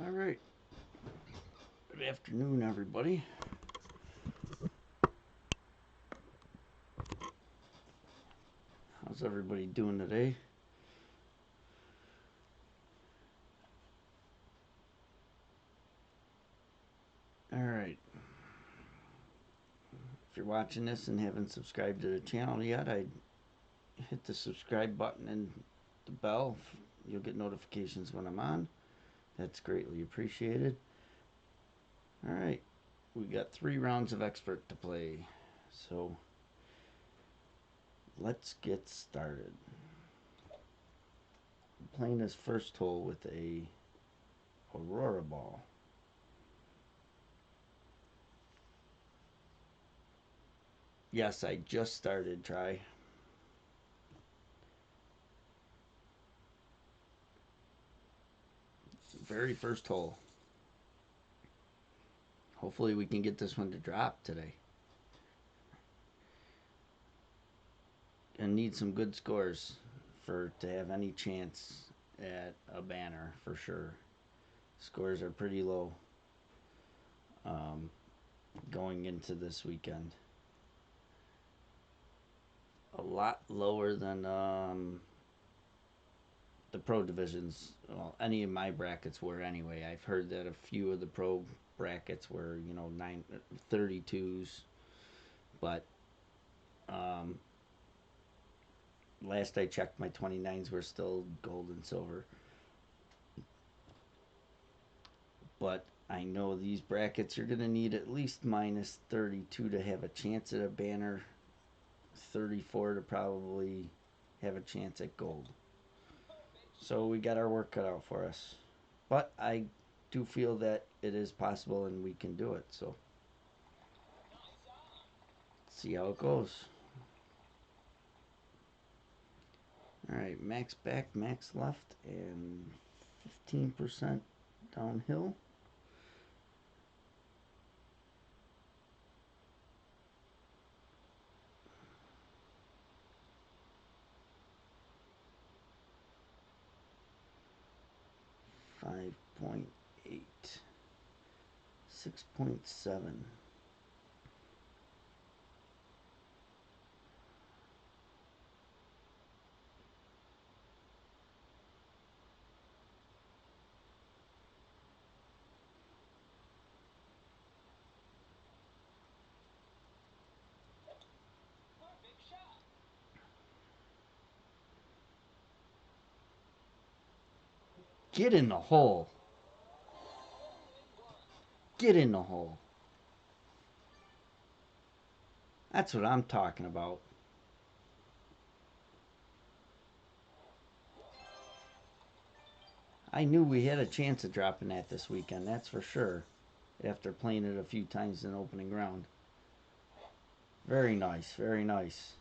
All right. Good afternoon, everybody. How's everybody doing today? All right. If you're watching this and haven't subscribed to the channel yet, I'd hit the subscribe button and the bell. You'll get notifications when I'm on. That's greatly appreciated. All right. We got 3 rounds of expert to play. So let's get started. I'm playing this first hole with a Aurora ball. Yes, I just started. Try. Very first hole. Hopefully we can get this one to drop today. And need some good scores to have any chance at a banner for sure. Scores are pretty low going into this weekend. A lot lower than the pro divisions. Well, any of my brackets were anyway. I've heard that a few of the pro brackets were 32s, but last I checked, my 29s were still gold and silver. But I know these brackets you're going to need at least minus 32 to have a chance at a banner, 34 to probably have a chance at gold. So we got our work cut out for us. But I do feel that it is possible and we can do it. So see how it goes. Alright, max back, max left, and 15% downhill. Five 5.8, 6.7. Get in the hole. Get in the hole. That's what I'm talking about. I knew we had a chance of dropping that this weekend, that's for sure. After playing it a few times in opening round. Very nice, very nice.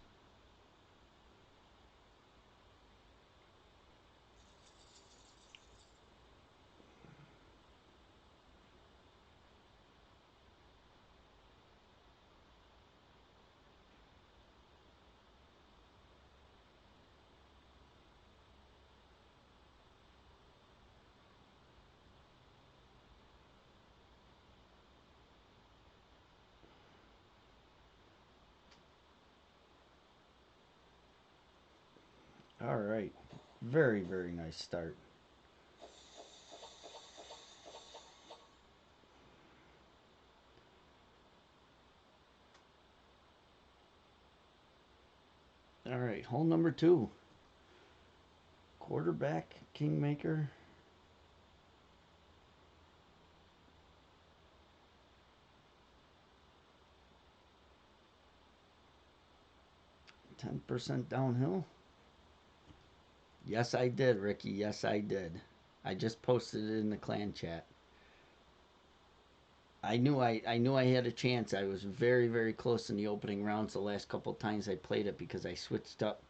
All right. Very, very nice start. All right, hole number 2. Quarterback, Kingmaker. %10 downhill. Yes, I did, Ricky. Yes, I did. I just posted it in the clan chat. I knew I had a chance. I was very, very close in the opening rounds the last couple of times I played it because I switched up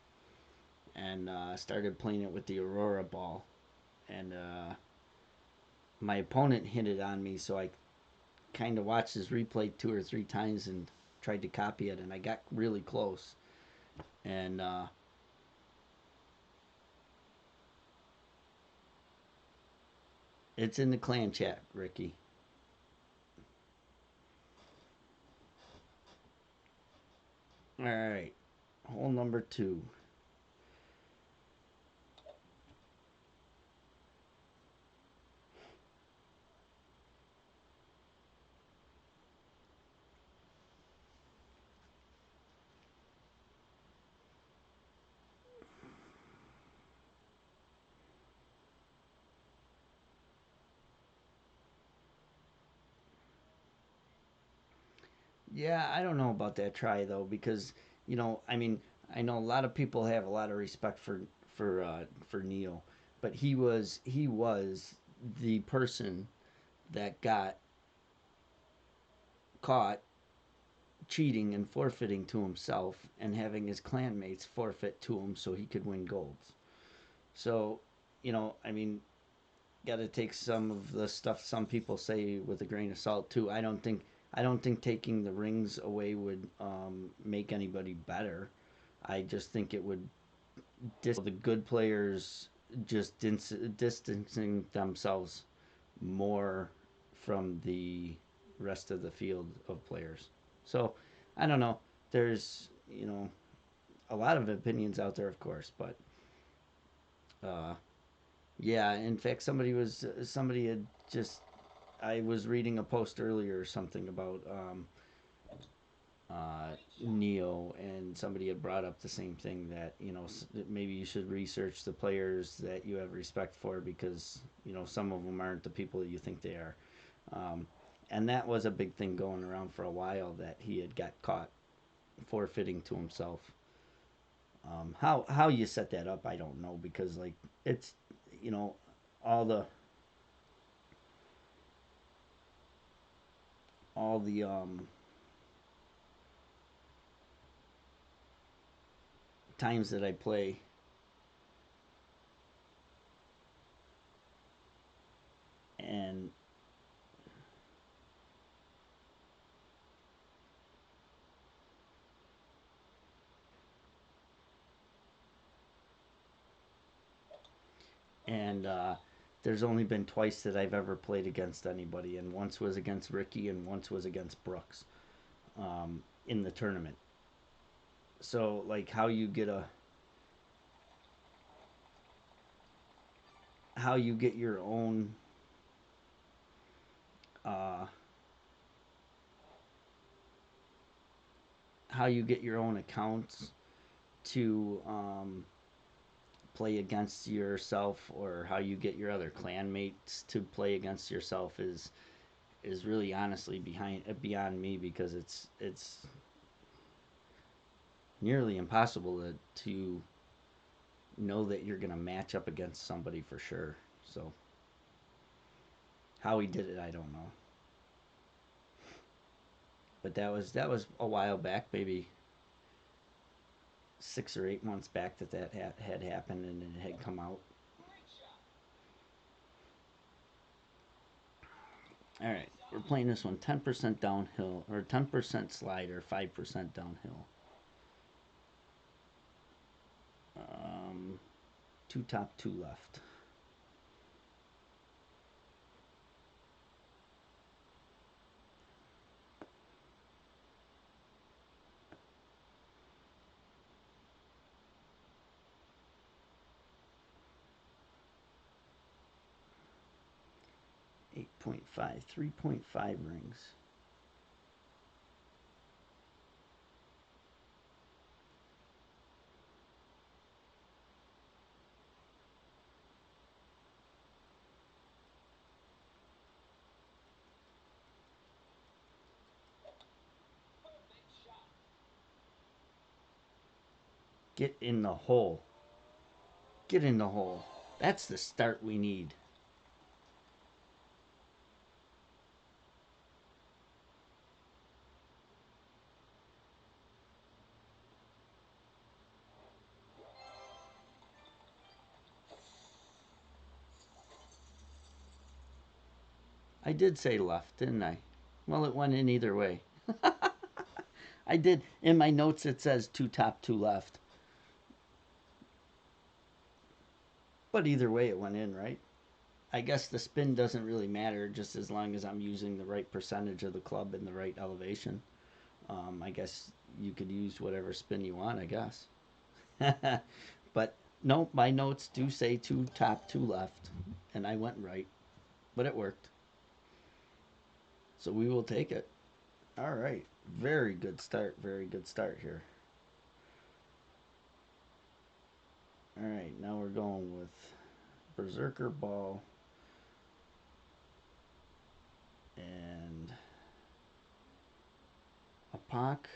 and started playing it with the Aurora ball. And my opponent hit it on me, so I kind of watched his replay 2 or 3 times and tried to copy it, and I got really close. And It's in the clan chat, Ricky. All right. Hole number 2. Yeah, I don't know about that try though, because I mean, I know a lot of people have a lot of respect for Neil, but he was the person that got caught cheating and forfeiting to himself and having his clanmates forfeit to him so he could win golds. So, I mean, got to take some of the stuff some people say with a grain of salt too. I don't think taking the rings away would make anybody better. I just think it would the good players just distancing themselves more from the rest of the field of players. So I don't know. There's a lot of opinions out there, of course, but uh, yeah. In fact, somebody had just I was reading a post earlier or something about Neo, and somebody had brought up the same thing that maybe you should research the players that you have respect for because some of them aren't the people that you think they are, um, and that was a big thing going around for a while that he had got caught forfeiting to himself. How you set that up, I don't know because like it's you know all the all the times that I play. And and there's only been twice that I've ever played against anybody, and once was against Ricky, and once was against Brooks in the tournament. So like how you get your own uh, accounts to play against yourself, or how you get your other clanmates to play against yourself is really honestly beyond me because it's nearly impossible to know that you're going to match up against somebody for sure. So how he did it, I don't know. But that was a while back, maybe 6 or 8 months back that had happened and it had come out. All right, we're playing this one 10% downhill or 10% slide or 5% downhill. Um, two top, two left. 8.5, 3.5 rings. Get in the hole. Get in the hole. That's the start we need. I did say left, didn't I? Well, it went in either way. I did. In my notes, it says two top, two left. But either way, it went in, right? I guess the spin doesn't really matter just as long as I'm using the right percentage of the club in the right elevation. I guess you could use whatever spin you want, I guess. But no, my notes do say two top, two left, and I went right, but it worked. So we will take it. All right. Very good start. Very good start here. All right. Now we're going with Berserker Ball and a Pock.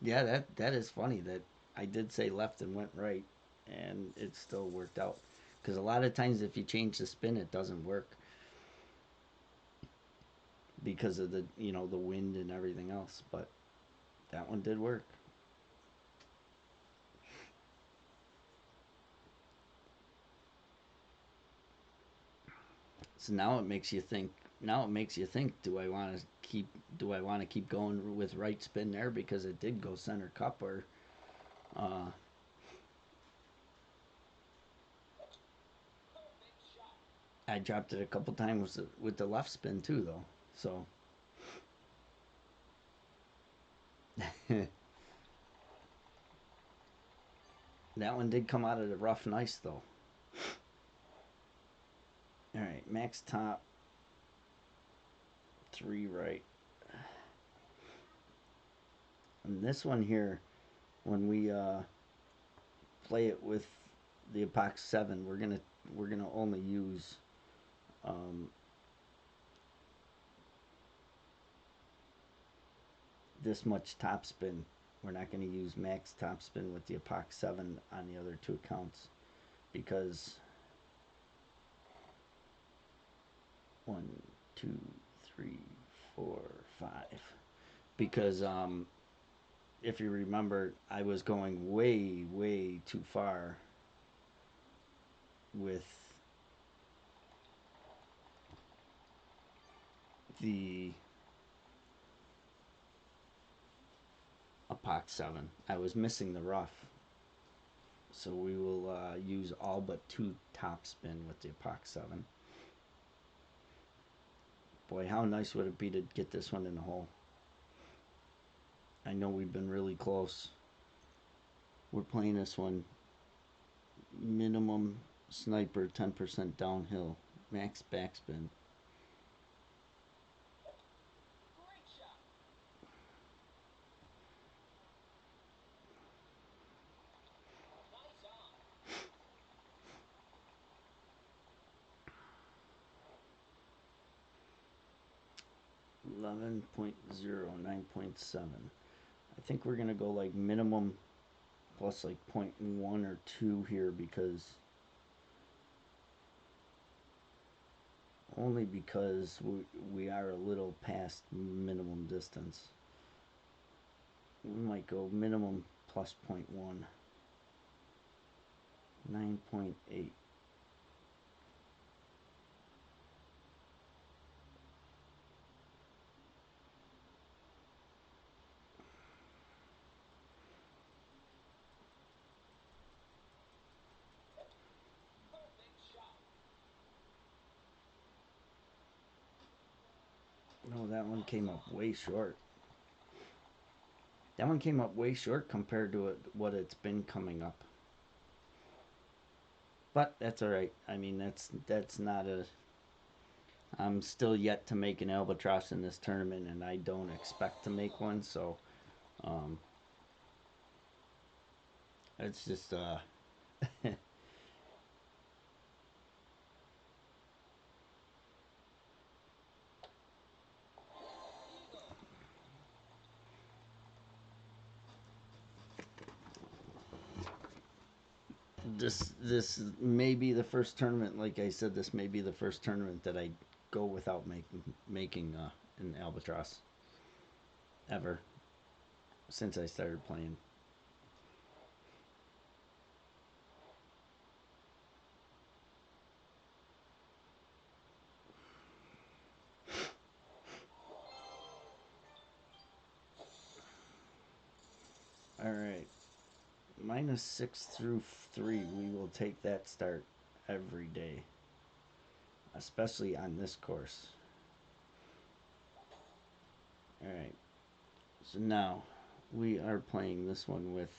Yeah, that is funny that I did say left and went right, and it still worked out. Because a lot of times, if you change the spin, it doesn't work because of the wind and everything else. But that one did work. So now it makes you think. Now it makes you think. Do I want to keep? Do I want to keep going with right spin there because it did go center cup, or uh, I dropped it a couple times with the left spin too, though. So that one did come out of the rough nice though. All right, max top, three right. And this one here, when we play it with the Epoch 7, we're gonna only use um, this much top spin. We're not going to use max top spin with the Epoch 7 on the other two accounts because one, two, three, four, five. Because if you remember, I was going way, way too far with the Epoch 7. I was missing the rough. So we will use all but two top spin with the Epoch 7. Boy, how nice would it be to get this one in the hole? I know we've been really close. We're playing this one minimum sniper 10% downhill, max backspin. Eleven 9.7. I think we're gonna go like minimum plus like 0.1 or 2 here because only because we are a little past minimum distance. We might go minimum plus 0.1. 9.8. No, that one came up way short. That one came up way short compared to what it's been coming up. But that's all right. I mean, that's not a. I'm still yet to make an albatross in this tournament, and I don't expect to make one. So, um, it's just this may be the first tournament. Like I said, this may be the first tournament that I go without making an albatross ever since I started playing. 6 through 3, we will take that start every day, especially on this course. Alright, so now we are playing this one with,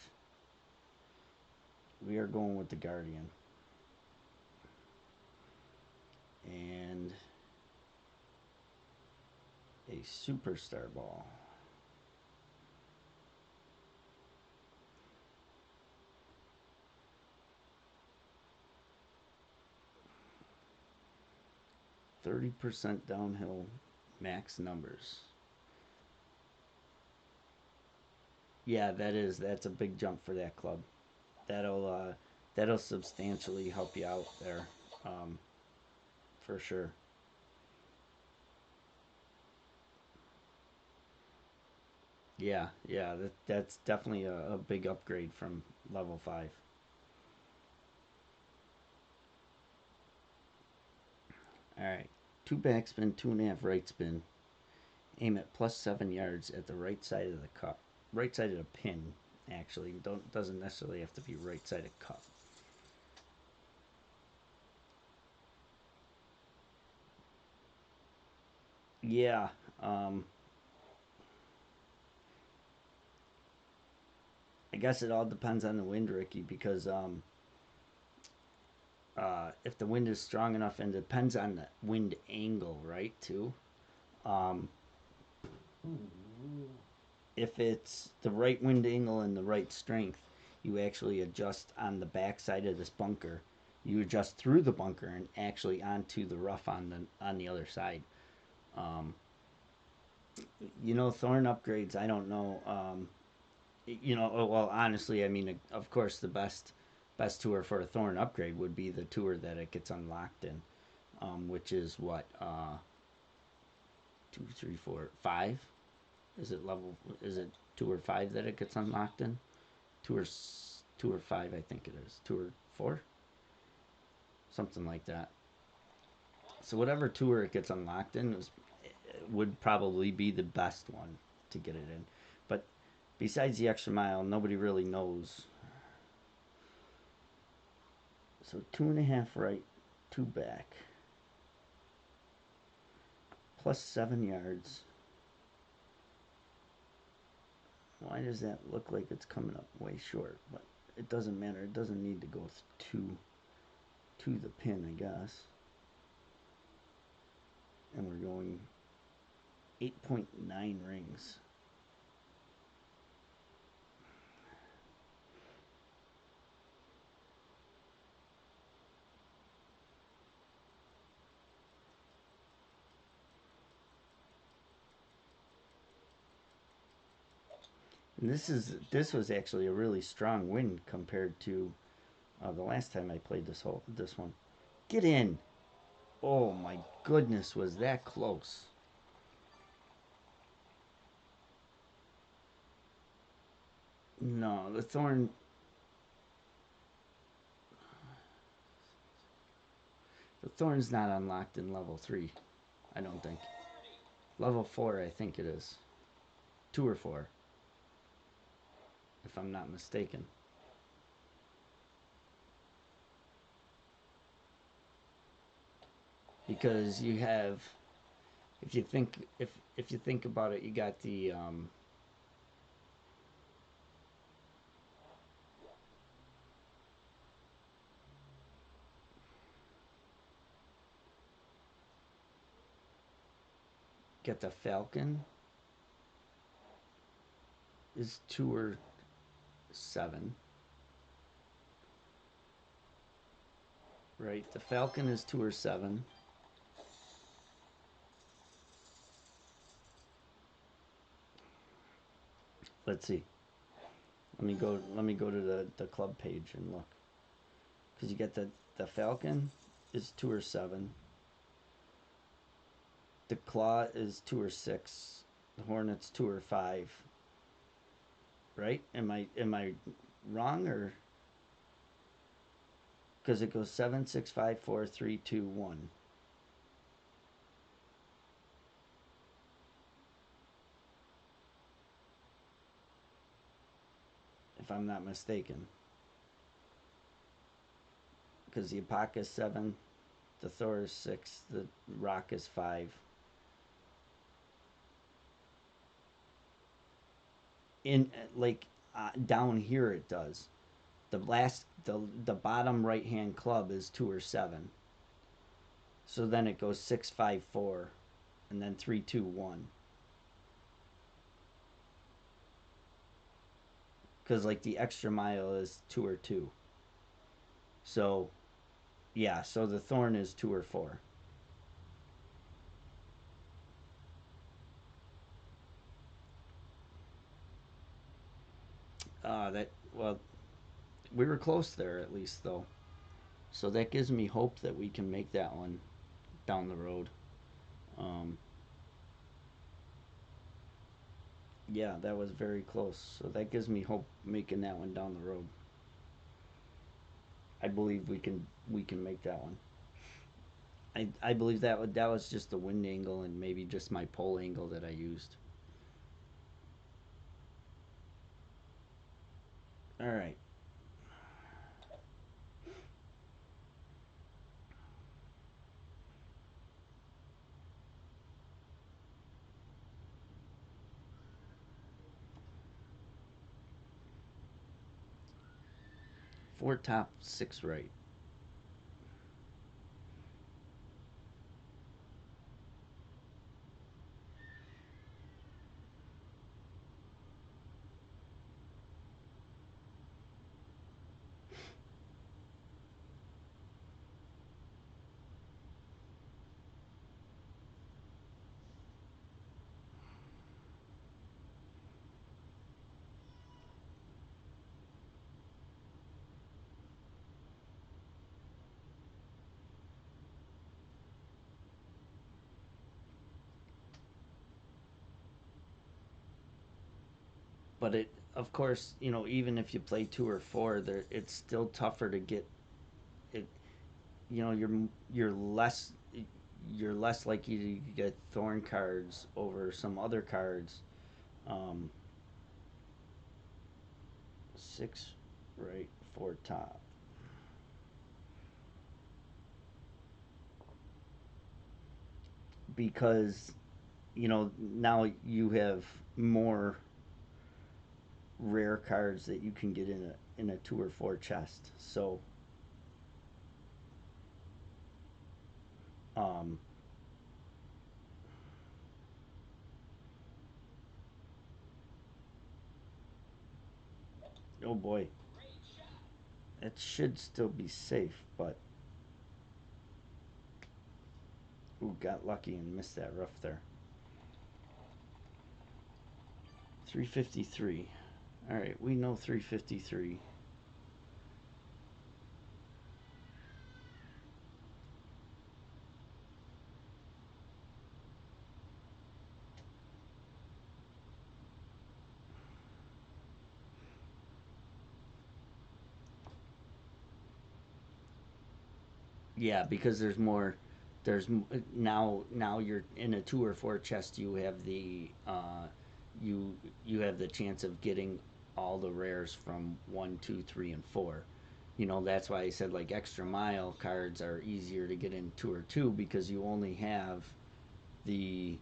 we are going with the Guardian. And a Superstar Ball. %30 downhill max numbers. Yeah, that's a big jump for that club. That'll substantially help you out there, for sure. Yeah, that's definitely a big upgrade from level 5. All right, 2 backspin, 2.5 right spin. Aim at +7 yards at the right side of the cup, right side of the pin. Actually, doesn't necessarily have to be right side of cup. Yeah, I guess it all depends on the wind, Ricky, because if the wind is strong enough, and it depends on the wind angle, right? Too. Um, if it's the right wind angle and the right strength, you actually adjust on the back side of this bunker. You adjust through the bunker and actually onto the rough on the other side. Um, thorn upgrades. I don't know. Well, honestly, I mean, of course, the best tour for a thorn upgrade would be the tour that it gets unlocked in, which is what, 2, 3, 4, 5. Is it level? Is it 2 or 5 that it gets unlocked in? Two or 5, I think it is. 2 or 4, something like that. So whatever tour it gets unlocked in would probably be the best one to get it in. But besides the extra mile, nobody really knows. So 2.5 right, 2 back, +7 yards. Why does that look like it's coming up way short? But it doesn't matter. It doesn't need to go to the pin, I guess. And we're going 8.9 rings. And this was actually a really strong wind compared to the last time I played this one. Get in! Oh my goodness, was that close? No, the thorn's not unlocked in level 3. I don't think. Level 4, I think it is. 2 or 4, if I'm not mistaken. Because you have, if you think about it, you got the Falcon is tour 7, right? The Falcon is tour 7. Let's see. Let me go to the club page and look. Because you get the Falcon is tour 7. The Claw is tour 6. The Hornet's tour 5. Right? Am I wrong, or because it goes 7, 6, 5, 4, 3, 2, 1. If I'm not mistaken. because the Apoc is 7, the Thor is 6, the Rock is 5. In like down here it does. The bottom right hand club is 2 or 7. So then it goes 6 5 4, and then 3 2 1. Because like the extra mile is 2 or 2. So yeah, so the Thorn is 2 or 4. That well, we were close there at least though. So that gives me hope that we can make that one down the road. Um, yeah, that was very close. So that gives me hope making that one down the road. I believe we can make that one. I believe that was just the wind angle and maybe just my pole angle that I used. All right. Four top, six right. But it, of course, even if you play 2 or 4, there it's still tougher to get it. You're less you're less likely to get thorn cards over some other cards. Um, 6 right, 4 top. Because now you have more rare cards that you can get in a 2 or 4 chest. So um, oh boy, it should still be safe, but ooh, got lucky and missed that rough there. 353. All right, we know 353. Yeah, because there's more. There's now you're in a 2 or 4 chest. You have the chance of getting all the rares from 1, 2, 3, and 4. That's why I said like extra mile cards are easier to get in 2 or 2 because you only have the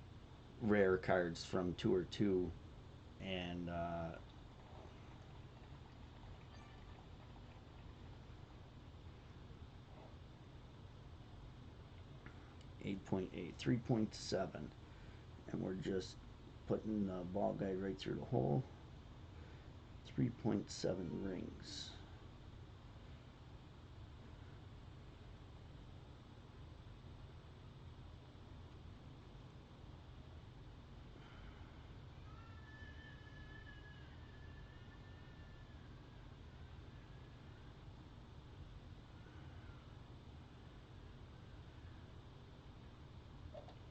rare cards from 2 or 2, and 8.8, 3.7, and we're just putting the ball guide right through the hole. 3.7 rings.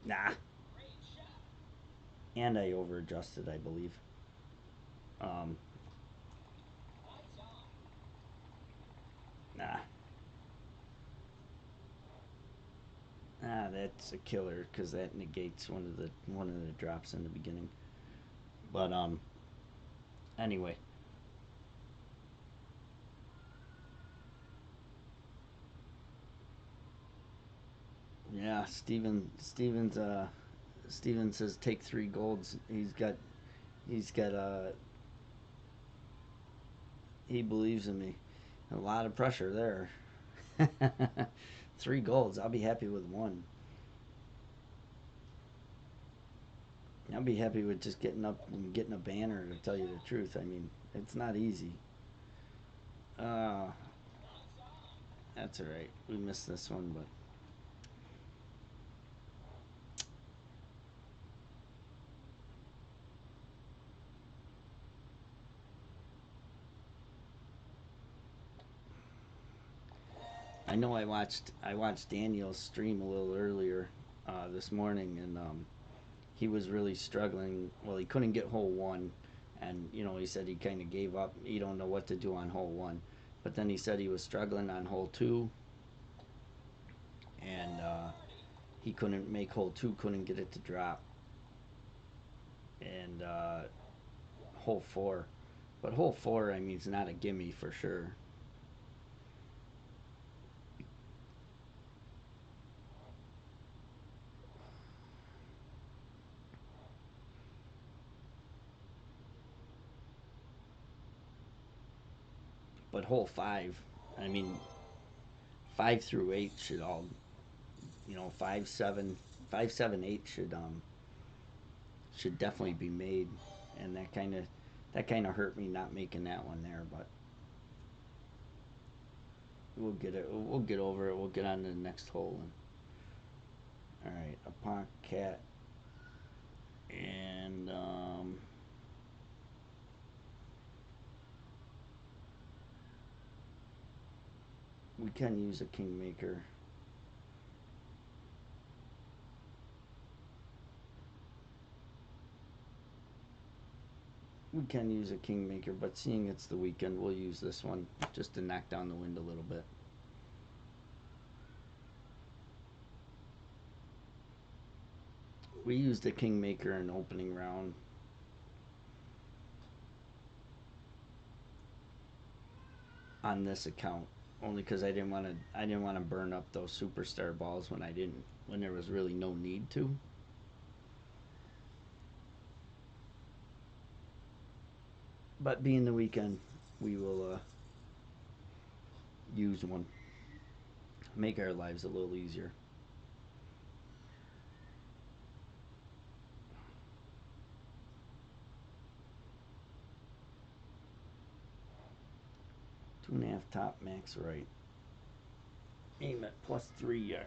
Nah, and I over adjusted, I believe. Um, nah, that's a killer because that negates one of the drops in the beginning. But anyway, Yeah, Steven says take 3 golds. He's got he believes in me. A lot of pressure there. 3 golds. I'll be happy with one. I'll be happy with just getting up and getting a banner. To tell you the truth, I mean it's not easy. Uh, that's all right. We missed this one, but I know I watched Daniel's stream a little earlier this morning, and he was really struggling. Well, he couldn't get hole one, and he said he kind of gave up. He don't know what to do on hole one, but then he said he was struggling on hole two, and he couldn't make hole two, couldn't get it to drop, and hole four. But hole four, I mean, it's not a gimme for sure. But hole five, I mean, 5 through 8 should all, 5, 7, 8 should definitely be made, and that kind of hurt me not making that one there, but we'll get it. We'll get over it. We'll get on to the next hole. All right, a Ponk Cat, and we can use a Kingmaker. We can use a Kingmaker, but seeing it's the weekend, we'll use this one just to knock down the wind a little bit. We used a Kingmaker in opening round on this account only because I didn't want to burn up those superstar balls when there was really no need to. But being the weekend, we will use one, make our lives a little easier. 2.5 top max right. Aim at +3 yards.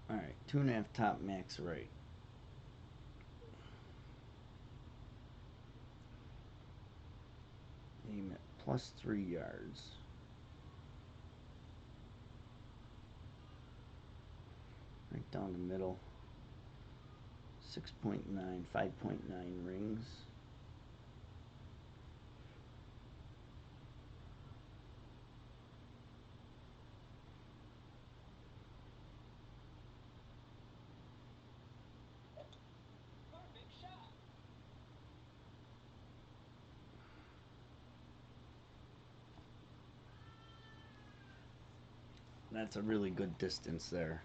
All right, 2.5 top max right. Aim at +3 yards. Right down the middle. 6.9, 5.9 rings. That's a really good distance there.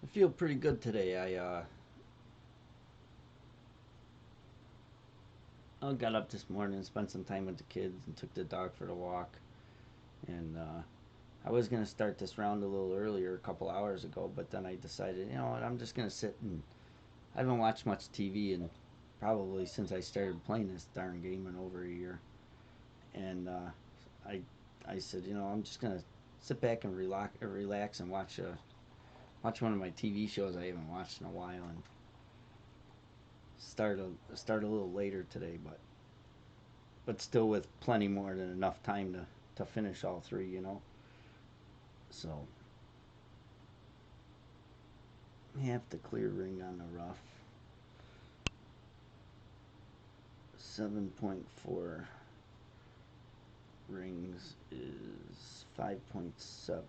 I feel pretty good today. I got up this morning and spent some time with the kids and took the dog for the walk. And I was gonna start this round a little earlier, a couple hours ago, but then I decided, I'm just gonna sit and I haven't watched much TV in probably since I started playing this darn game in over a year. And I I said, I'm just gonna sit back and relax and watch one of my TV shows I haven't watched in a while, and start a little later today, but still with plenty more than enough time to finish all three. So we have the clear ring on the rough. 7.4 rings is 5.7.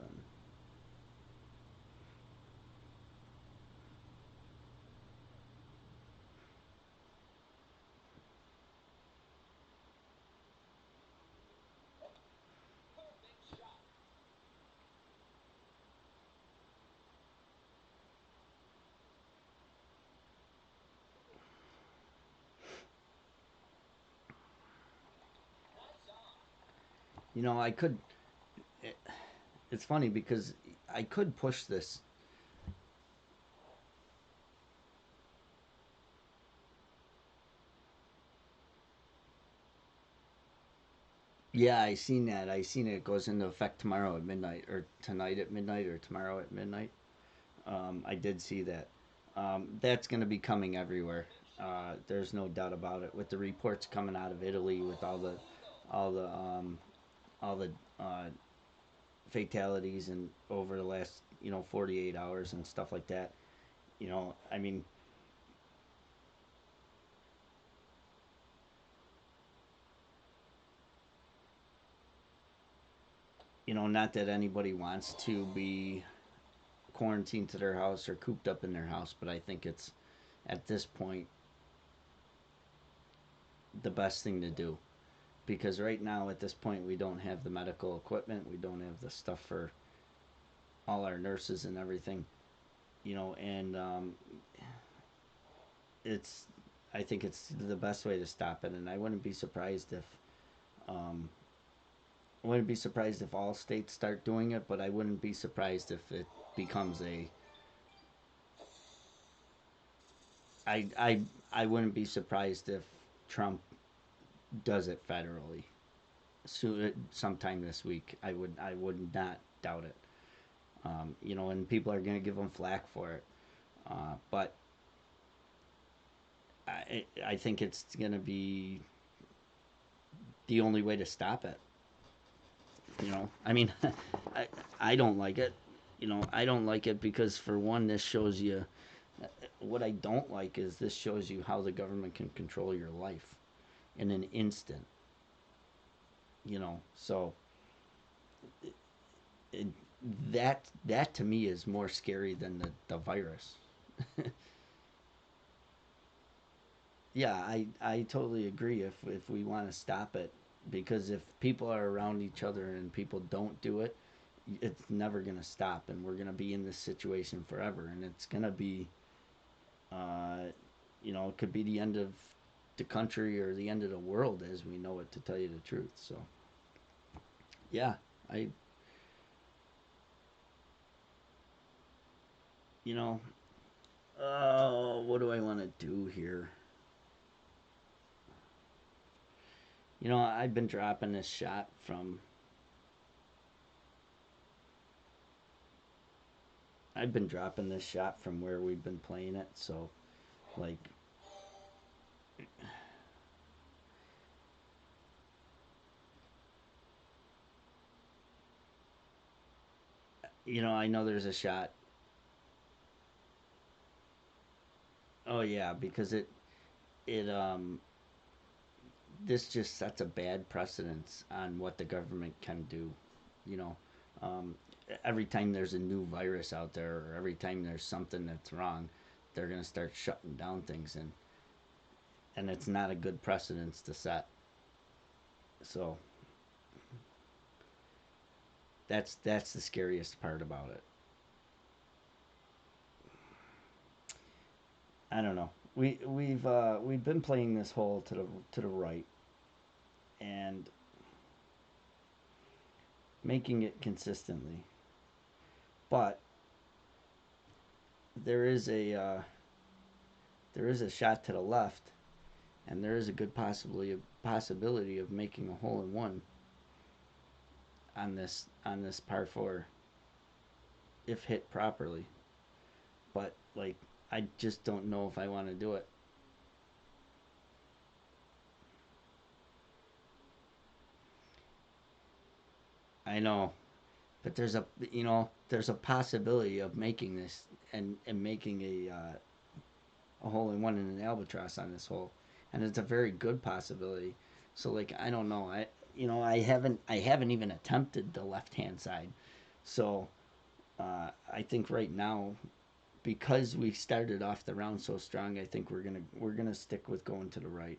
I could. It's funny because I could push this. Yeah, I seen that. I seen it goes into effect tomorrow at midnight, or tonight at midnight, or tomorrow at midnight. I did see that. That's going to be coming everywhere. There's no doubt about it. With the reports coming out of Italy, with all the all the fatalities and over the last 48 hours and stuff like that. I mean, not that anybody wants to be quarantined to their house or cooped up in their house, but I think it's at this point the best thing to do, because right now at this point we don't have the medical equipment, we don't have the stuff for all our nurses and everything, and it's I think it's the best way to stop it, and um, I wouldn't be surprised if all states start doing it, but I wouldn't be surprised if it becomes a I I I wouldn't be surprised if Trump does it federally sometime this week. I would not doubt it. And people are going to give him flack for it, but I think it's going to be the only way to stop it. I mean, I I don't like it. I don't like it because for one, this shows you what I don't like is this shows you how the government can control your life in an instant. So it, that to me is more scary than the virus. Yeah, I totally agree. If we want to stop it, because if people are around each other and people don't do it, it's never gonna stop, and we're gonna be in this situation forever, and it's gonna be, uh, it could be the end of the country or the end of the world as we know it. To tell you the truth, so yeah, I you know, what do I want to do here? I've been dropping this shot from where we've been playing it. So, like, I know there's a shot. Oh yeah, because it this just sets a bad precedence on what the government can do. You know, um, every time there's a new virus out there, or every time there's something that's wrong, they're gonna start shutting down things, and it's not a good precedence to set. So that's the scariest part about it. I don't know. We've been playing this hole to the right and making it consistently, but there is there is a shot to the left, and there is a good possibility of making a hole in one on this par four if hit properly. But like, I just don't know if I want to do it. I know, but there's a possibility of making this and making a hole in one in an albatross on this hole, and it's a very good possibility. So like, I don't know, I haven't even attempted the left hand side, so I think right now, because we started off the round so strong, I think we're gonna stick with going to the right,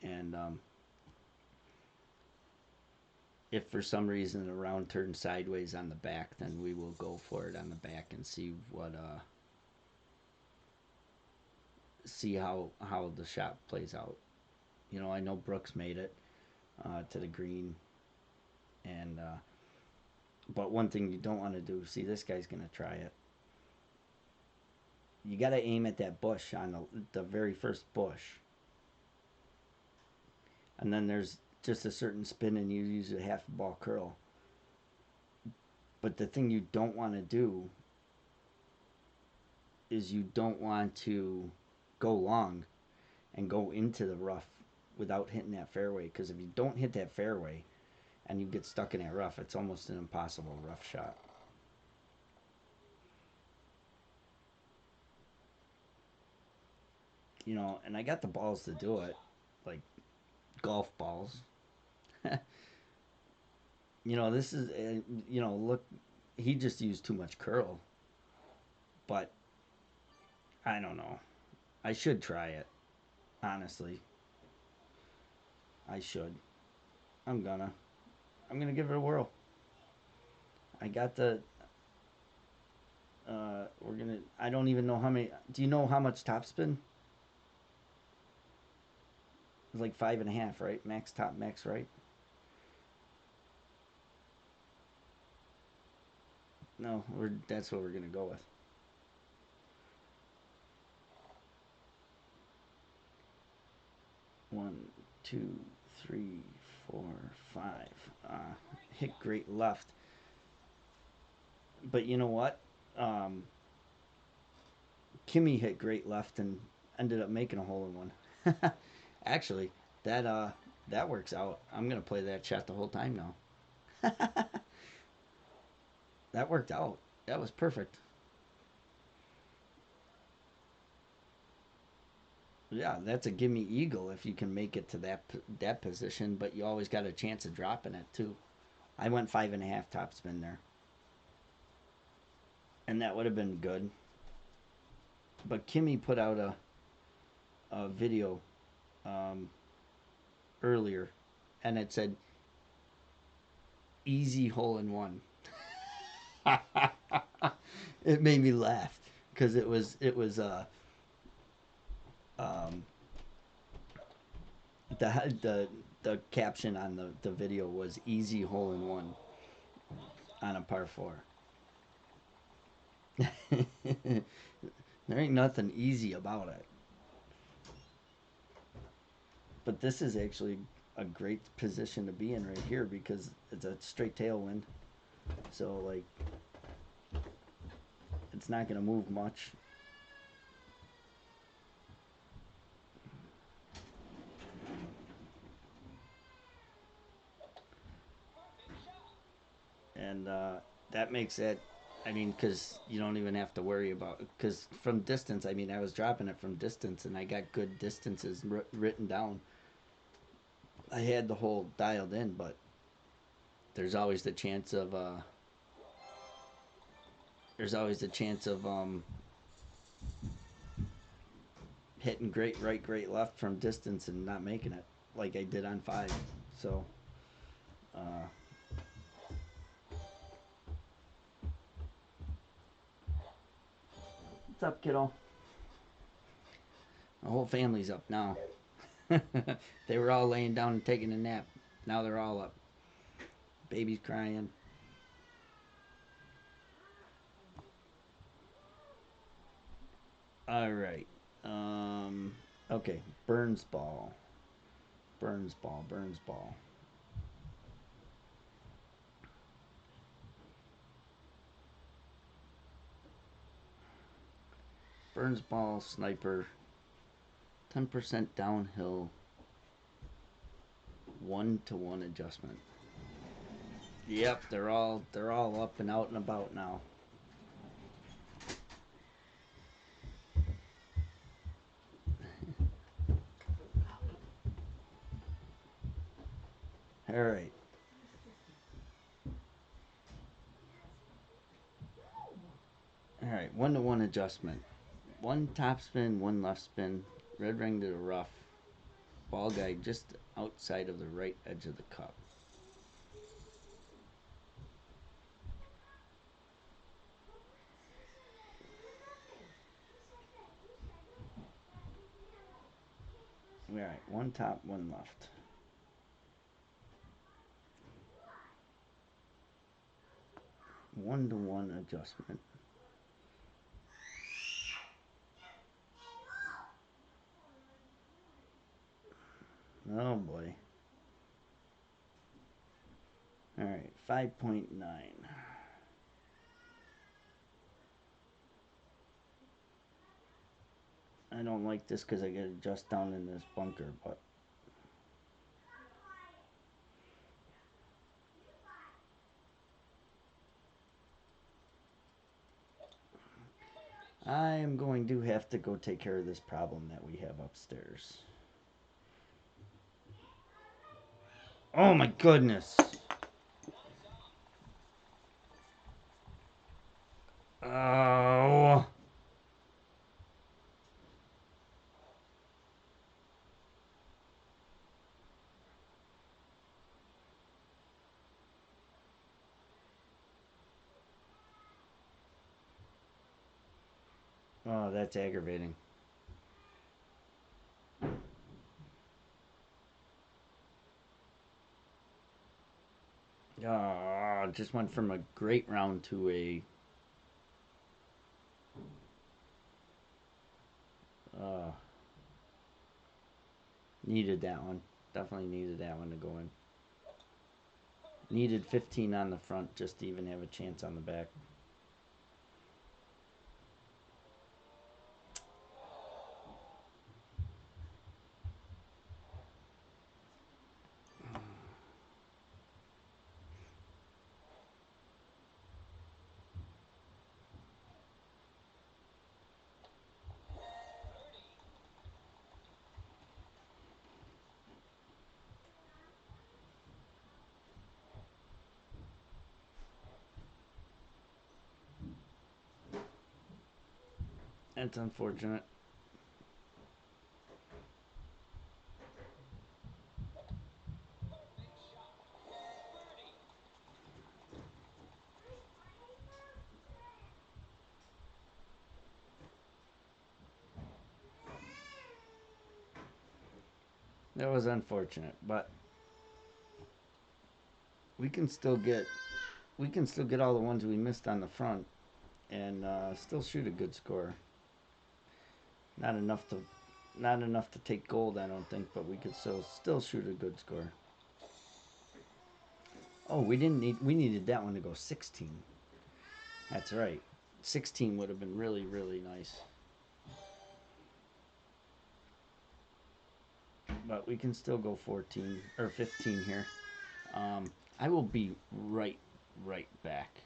and if for some reason the round turns sideways on the back, then we will go for it on the back and see how the shot plays out. I know Brooks made it to the green, and but one thing you don't want to do. See, this guy's gonna try it. You got to aim at that bush on the very first bush, and then there's just a certain spin, and you use a half ball curl. But the thing you don't want to do is you don't want to go long and go into the rough without hitting that fairway. Because if you don't hit that fairway and you get stuck in that rough, it's almost an impossible rough shot. And I got the balls to do it, like golf balls. This is, look, he just used too much curl, but I don't know. I should try it, honestly. I should. I'm gonna. I'm gonna give it a whirl. I got the. We're gonna. I don't even know how many. Do you know how much topspin? It's like 5.5, right? Max, right? No, that's what we're gonna go with. 1, 2, 3, 4, 5. Hit great left. But you know what? Um, Kimmy hit great left and ended up making a hole in one. Actually, that that works out. I'm gonna play that shot the whole time now. That worked out. That was perfect. Yeah, that's a gimme eagle if you can make it to that position, but you always got a chance of dropping it too. I went 5.5 topspin there, and that would have been good. But Kimmy put out a video um, earlier, and it said easy hole in one. It made me laugh because it was um, the caption on the video was easy hole in one on a par four. There ain't nothing easy about it. But this is actually a great position to be in right here because it's a straight tailwind. So like it's not going to move much. And that makes it, I mean, because you don't even have to worry about, because from distance, I mean, I was dropping it from distance and I got good distances written down. I had the hole dialed in, but there's always the chance of there's always the chance of hitting great right, great left from distance and not making it like I did on 5. So uh, what's up, kiddo? The whole family's up now. They were all laying down and taking a nap. Now they're all up. Baby's crying. All right. Um, okay, Burns ball. Burns ball. Burns ball. Burns ball sniper. 10% downhill. 1-to-1 adjustment. Yep, they're all up and out and about now. All right. All right. 1-to-1 adjustment. One top spin, one left spin. Red ring to the rough. Ball guy just outside of the right edge of the cup. All right. One top, one left. 1-to-1 adjustment. Oh boy. All right. 5.9. I don't like this because I get to adjust down in this bunker, but I am going to have to go take care of this problem that we have upstairs. Oh my goodness. Oh. Oh, that's aggravating. Just went from a great round to a uh, needed that one. Definitely needed that one to go in. Needed 15 on the front just to even have a chance on the back. That's unfortunate. That was unfortunate, but we can still get all the ones we missed on the front and still shoot a good score. Not enough to take gold, I don't think, but we could still shoot a good score. Oh, we needed that one to go 16. That's right. 16 would have been really, really nice. But we can still go 14 or 15 here. I will be right back.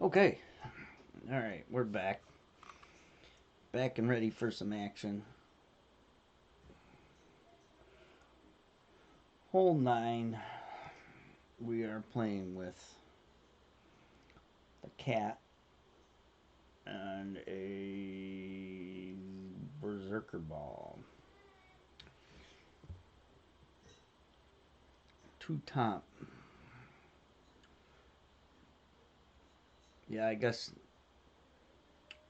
Okay. All right, we're back. Back and ready for some action. Hole 9. We are playing with the cat and a berserker ball. Two top. Yeah, I guess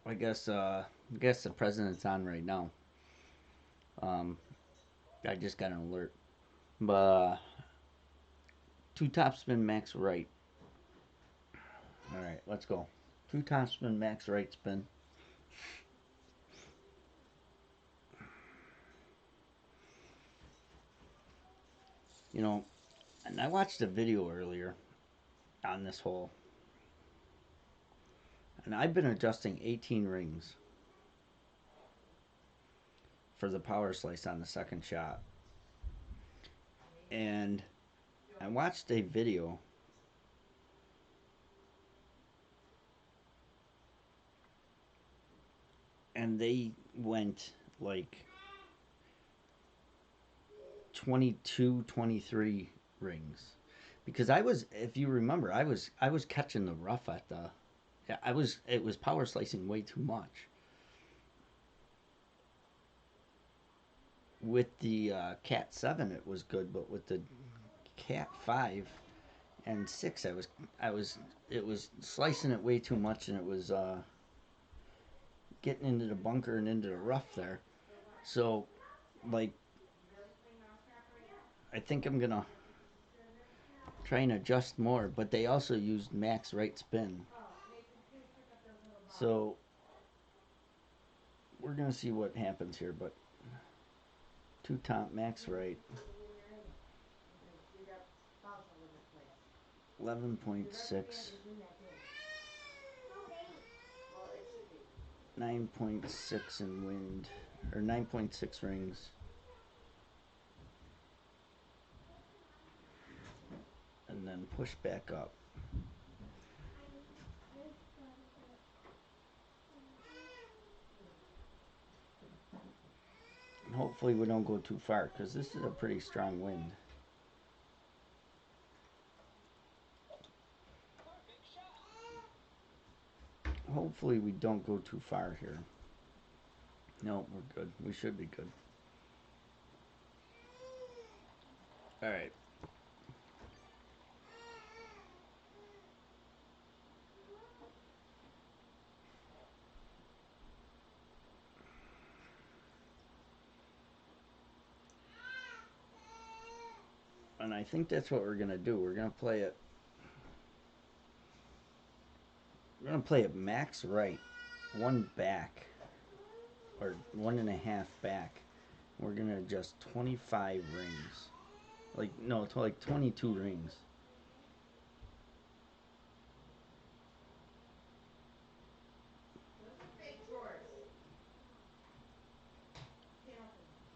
the president's on right now. Um, I just got an alert. But two top spin max right. All right, let's go. Two top spin max right spin. You know, and I watched a video earlier on this hole, and I've been adjusting 18 rings for the power slice on the second shot. And I watched a video and they went like 22, 23 rings. Because I was, if you remember, I was catching the rough at the, yeah, it was power slicing way too much. With the Cat 7 it was good, but with the Cat 5 and 6 it was slicing it way too much, and it was getting into the bunker and into the rough there. So like I think I'm gonna try and adjust more, but they also used max right spin. So we're gonna see what happens here, but two top max right. 11.6, 9.6 in wind, or 9.6 rings, and then push back up. And hopefully we don't go too far, because this is a pretty strong wind. Hopefully we don't go too far here. No, we're good. We should be good. All right. And I think that's what we're gonna do. We're gonna play it. We're gonna play it max right, one back, or 1.5 back. We're gonna adjust 25 rings. Like no, to like 22 rings.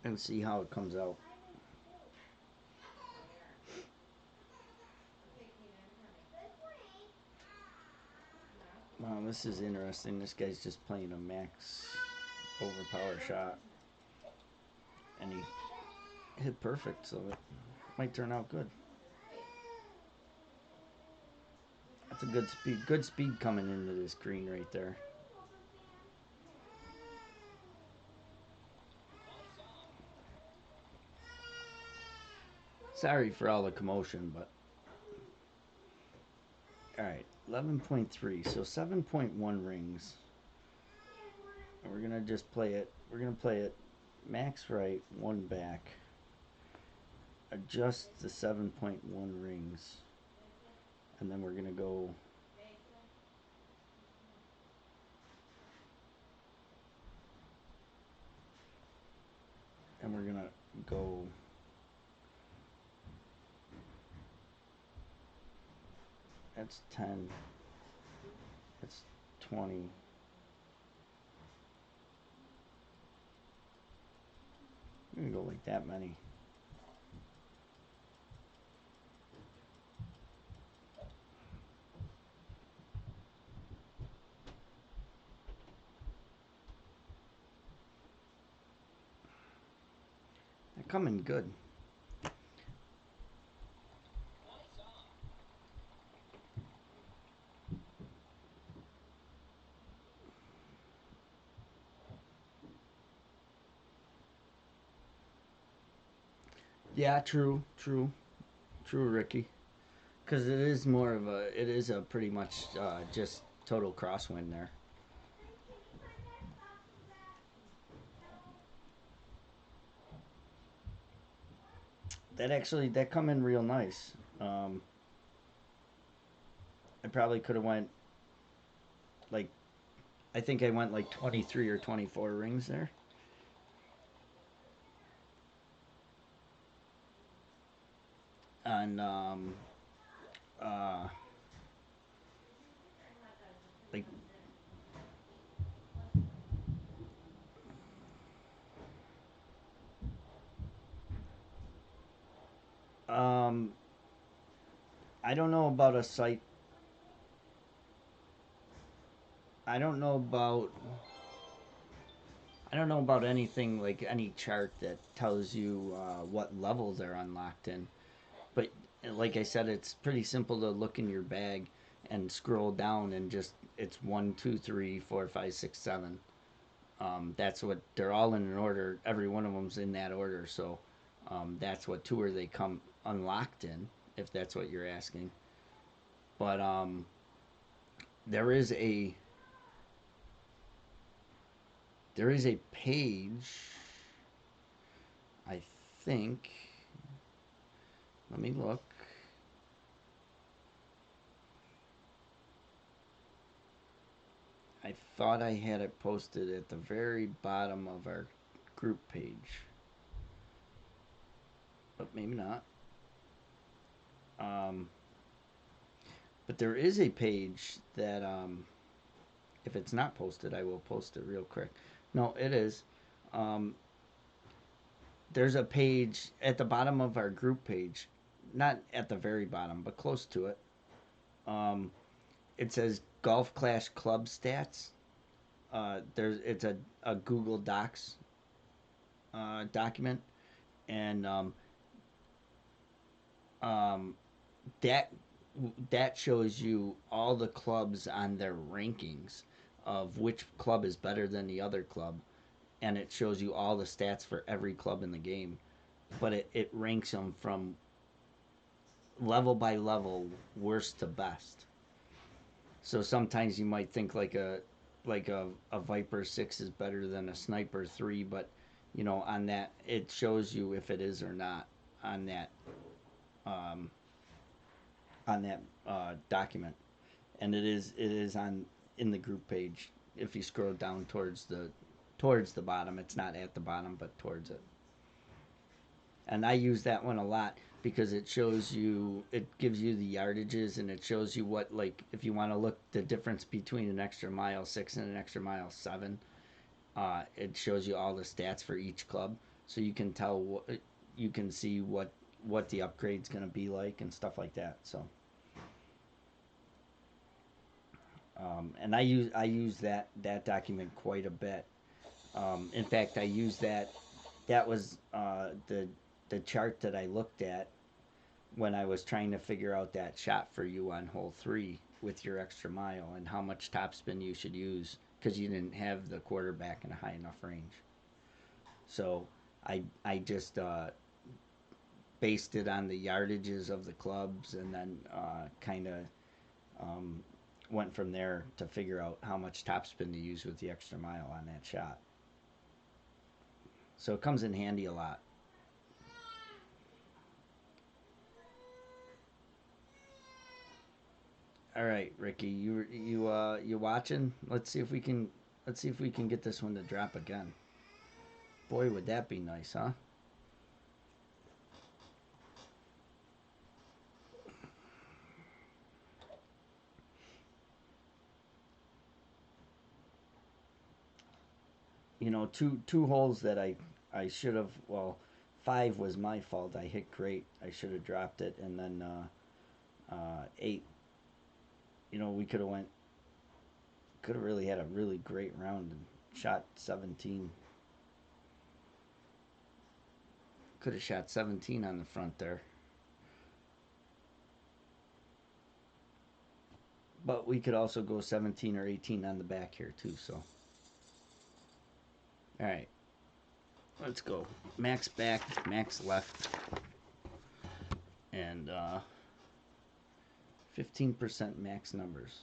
And see how it comes out. Wow, this is interesting. This guy's just playing a max overpower shot. And he hit perfect, so it might turn out good. That's a good speed. Good speed coming into this green right there. Sorry for all the commotion, but all right, 11.3, so 7.1 rings. And we're gonna just play it. We're gonna play it max right, one back. Adjust the 7.1 rings, and then we're gonna go. And we're gonna go. That's 10. That's 20. We're gonna go like that many. They're coming good. Yeah, true, true, true, Ricky. Because it is more of a, it is a pretty much just total crosswind there. That actually, that come in real nice. Um, I probably could have went like, I think I went like 23 or 24 rings there. And uh, like um, I don't know about a site. I don't know about I don't know about anything like any chart that tells you what levels are unlocked in. But like I said, it's pretty simple to look in your bag and scroll down and just it's 1, 2, 3, 4, 5, 6, 7. That's what they're all in an order. Every one of them's in that order. So that's what tour they come unlocked in, if that's what you're asking. But there is a there is a page. I think. Let me look. I thought I had it posted at the very bottom of our group page, but maybe not. Um, but there is a page that, if it's not posted, I will post it real quick. No, it is. Um, there's a page at the bottom of our group page, not at the very bottom, but close to it. Um, it says Golf Clash Club Stats. It's a Google Docs document, and um, that that shows you all the clubs on their rankings of which club is better than the other club, and it shows you all the stats for every club in the game. But it ranks them from level by level, worst to best. So sometimes you might think like a Viper 6 is better than a Sniper 3, but on that it shows you if it is or not on that um, document, and it is on in the group page. If you scroll down towards the bottom, it's not at the bottom, but towards it. And I use that one a lot because it gives you the yardages, and it shows you what, like, if you want to look the difference between an extra mile 6 and an extra mile 7. It shows you all the stats for each club, so you can tell you can see what the upgrade's going to be like and stuff like that. So and I use that document quite a bit. In fact, I use that. That was the chart that I looked at when I was trying to figure out that shot for you on hole 3 with your extra mile and how much topspin you should use because you didn't have the quarterback in a high enough range. So I just based it on the yardages of the clubs, and then kind of um, went from there to figure out how much topspin to use with the extra mile on that shot. So it comes in handy a lot. All right, Ricky, you watching? Let's see if we can get this one to drop again. Boy, would that be nice, huh? Two holes that I should have. Well, 5 was my fault. I hit great. I should have dropped it, and then 8. We could have really had a really great round and shot 17. Could have shot 17 on the front there. But we could also go 17 or 18 on the back here too, so. Alright. Let's go. Max back, max left. And 15% max numbers.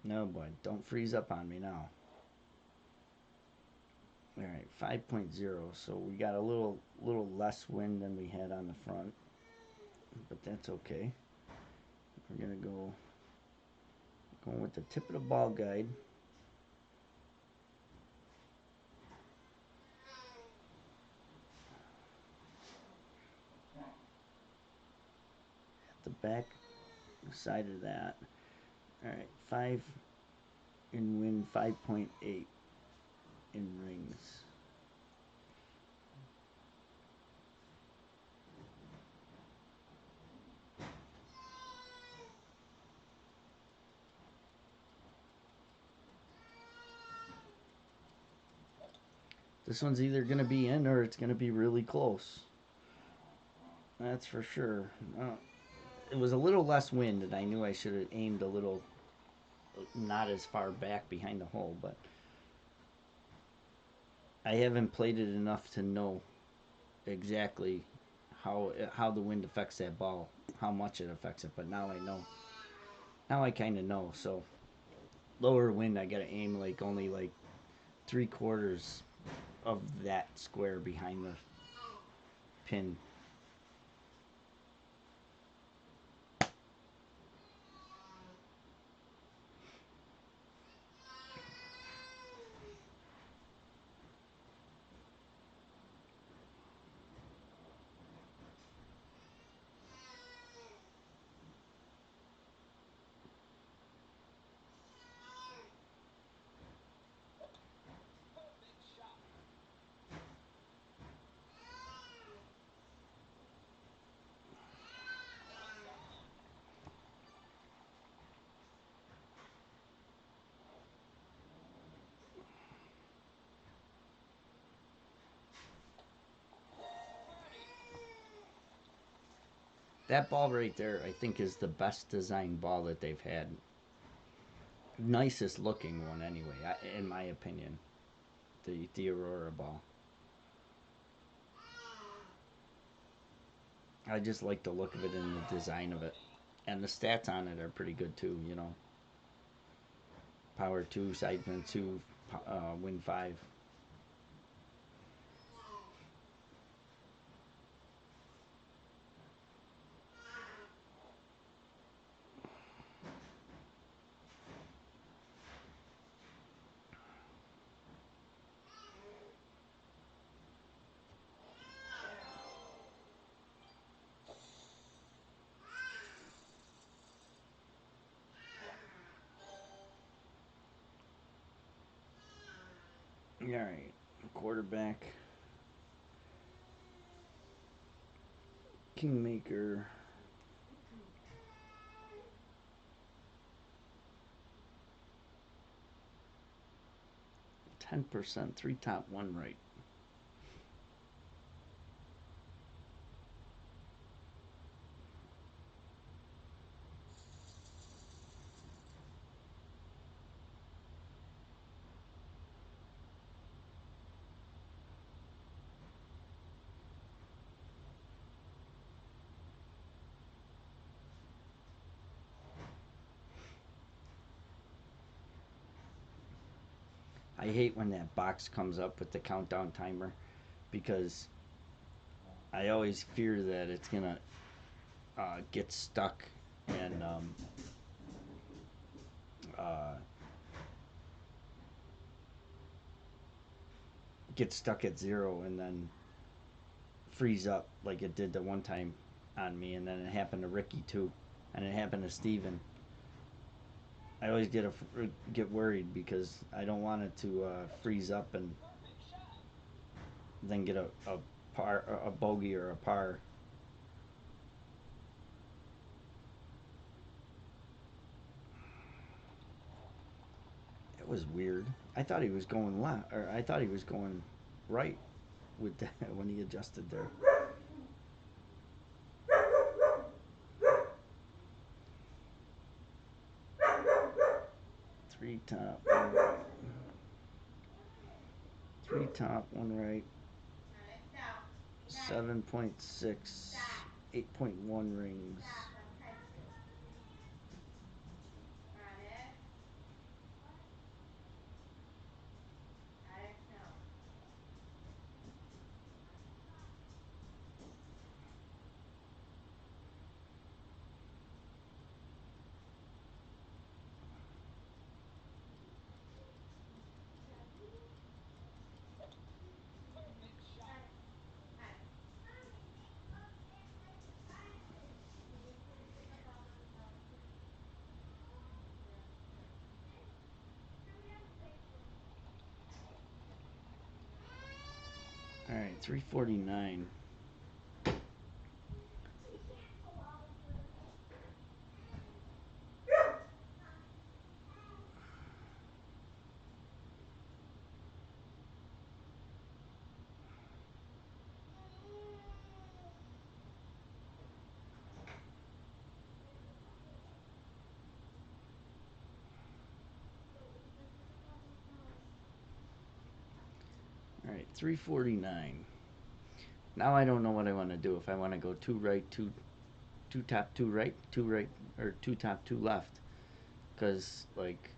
No boy, don't freeze up on me now. Alright, 5.0. So we got a little less wind than we had on the front. But that's okay. We're gonna go going with the tip of the ball guide. At the back side of that. Alright, 5 in wind, 5.8 in rings. This one's either going to be in or it's going to be really close. That's for sure. It was a little less wind, and I knew I should have aimed a little not as far back behind the hole, but I haven't played it enough to know exactly how the wind affects that ball, how much it affects it, but now I know. Now I kind of know. So lower wind, I got to aim like only like 3/4 of that square behind the pin. That ball right there, I think, is the best designed ball that they've had. Nicest looking one, anyway, in my opinion. The Aurora ball. I just like the look of it and the design of it. And the stats on it are pretty good, too, you know. Power 2, side wind 2, wind 5. Alright, quarterback. Kingmaker. 10%, 3 top, 1 right. I hate when that box comes up with the countdown timer because I always fear that it's gonna get stuck and uh, get stuck at 0 and then freeze up like it did the one time on me, and then it happened to Ricky too, and it happened to Steven. I always get worried because I don't want it to freeze up and then get a bogey or a par. It was weird. I thought he was going left, or I thought he was going right. with that when he adjusted there. Three top, one right. Three top, one right. 7.6, 8.1 rings. All right, 349. All right, 349. Now I don't know what I want to do. If I want to go two right, two top, two right, two right, or two top, two left, because like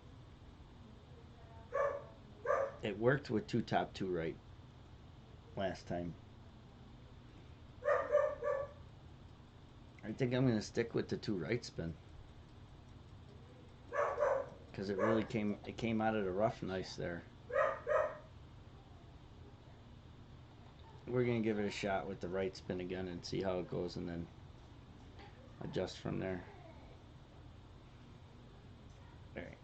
it worked with two top, two right last time. I think I'm gonna stick with the two right spin because it came out of the rough nice there. We're gonna give it a shot with the right spin again and see how it goes, and then adjust from there. All right,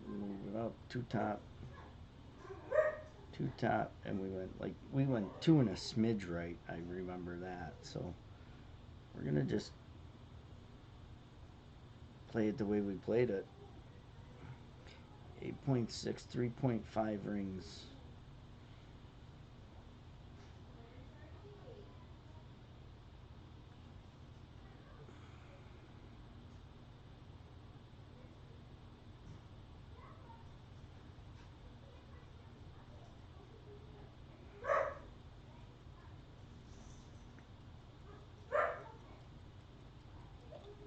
move it up, two top, and we went two and a smidge right. I remember that, so we're gonna just play it the way we played it. 8.6, 3.5 rings.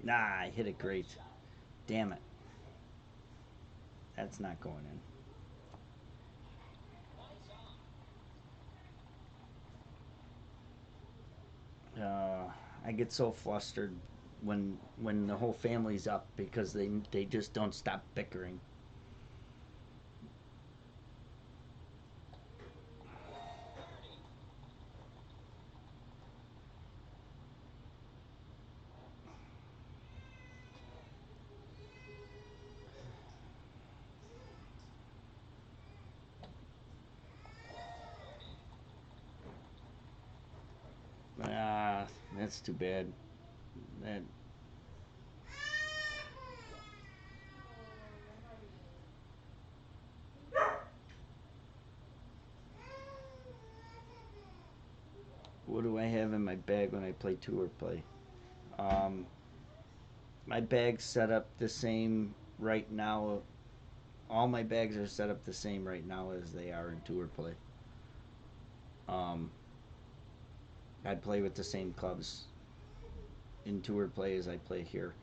Nah, I hit it great. Damn it. That's not going in. I get so flustered when the whole family's up because they just don't stop bickering. Ah, that's too bad. That what do I have in my bag when I play tour play? Um, my bag's set up the same right now. All my bags are set up the same right now as they are in tour play. Um, I play with the same clubs in tour play as I play here.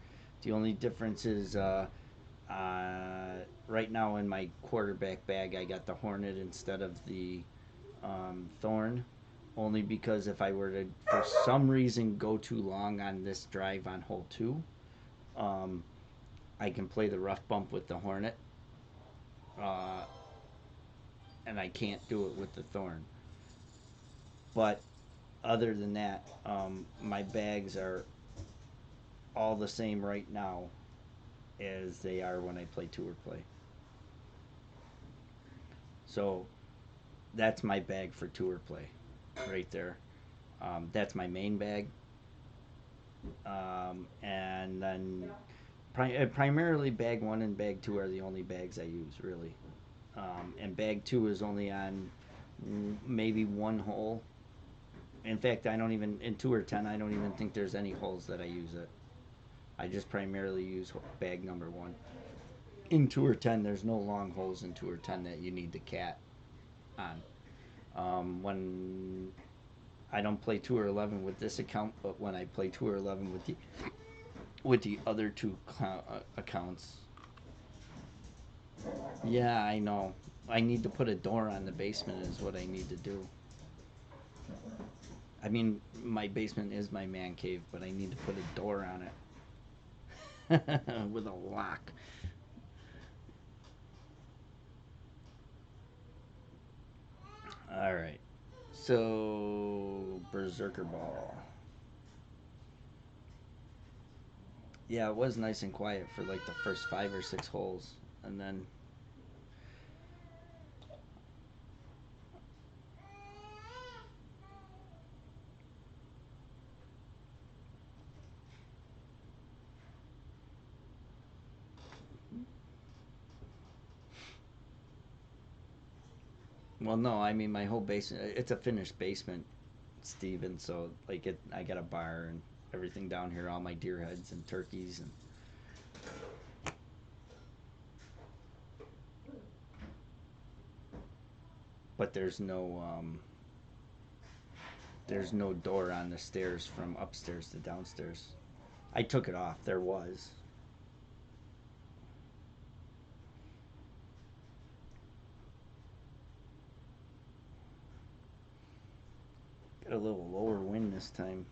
The only difference is right now in my quarterback bag, I got the Hornet instead of the Thorn. Only because if I were to, for some reason, go too long on this drive on hole two, um, I can play the rough bump with the Hornet, uh, and I can't do it with the Thorn. But other than that, my bags are all the same right now as they are when I play tour play. So that's my bag for tour play, right there. That's my main bag, and then primarily bag one and bag two are the only bags I use really, and bag two is only on maybe one hole. In fact, I don't even in 2 or 10. I don't even think there's any holes that I use it. I just primarily use bag number one. In 2 or 10, there's no long holes in 2 or 10 that you need the cat on. When I don't play 2 or 11 with this account, but when I play 2 or 11 with the other two accounts, yeah, I know. I need to put a door on the basement is what I need to do. I mean, my basement is my man cave, but I need to put a door on it with a lock. All right. So, Berserker Ball. Yeah, it was nice and quiet for like the first 5 or 6 holes. And then, well, no, I mean, my whole basement, it's a finished basement, Steven. So, like, I got a bar and everything down here, all my deer heads and turkeys. But there's no door on the stairs from upstairs to downstairs. I took it off. There was. Got a little lower wind this time.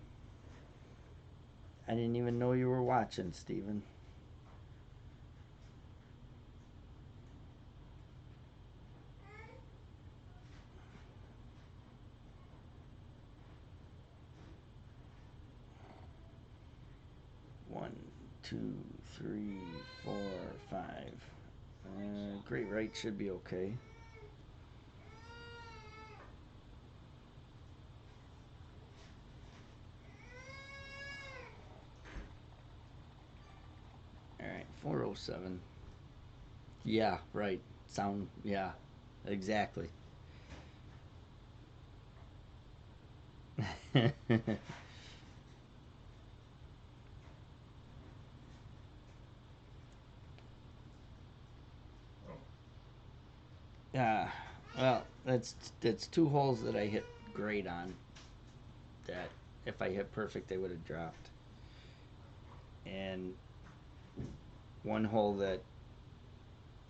I didn't even know you were watching, Steven. One, two, three, four, five. Great right should be okay. All right, 407. Yeah, right. Sound, yeah, exactly. Yeah, well, that's 2 holes that I hit great on. That if I hit perfect, they would have dropped. And one hole that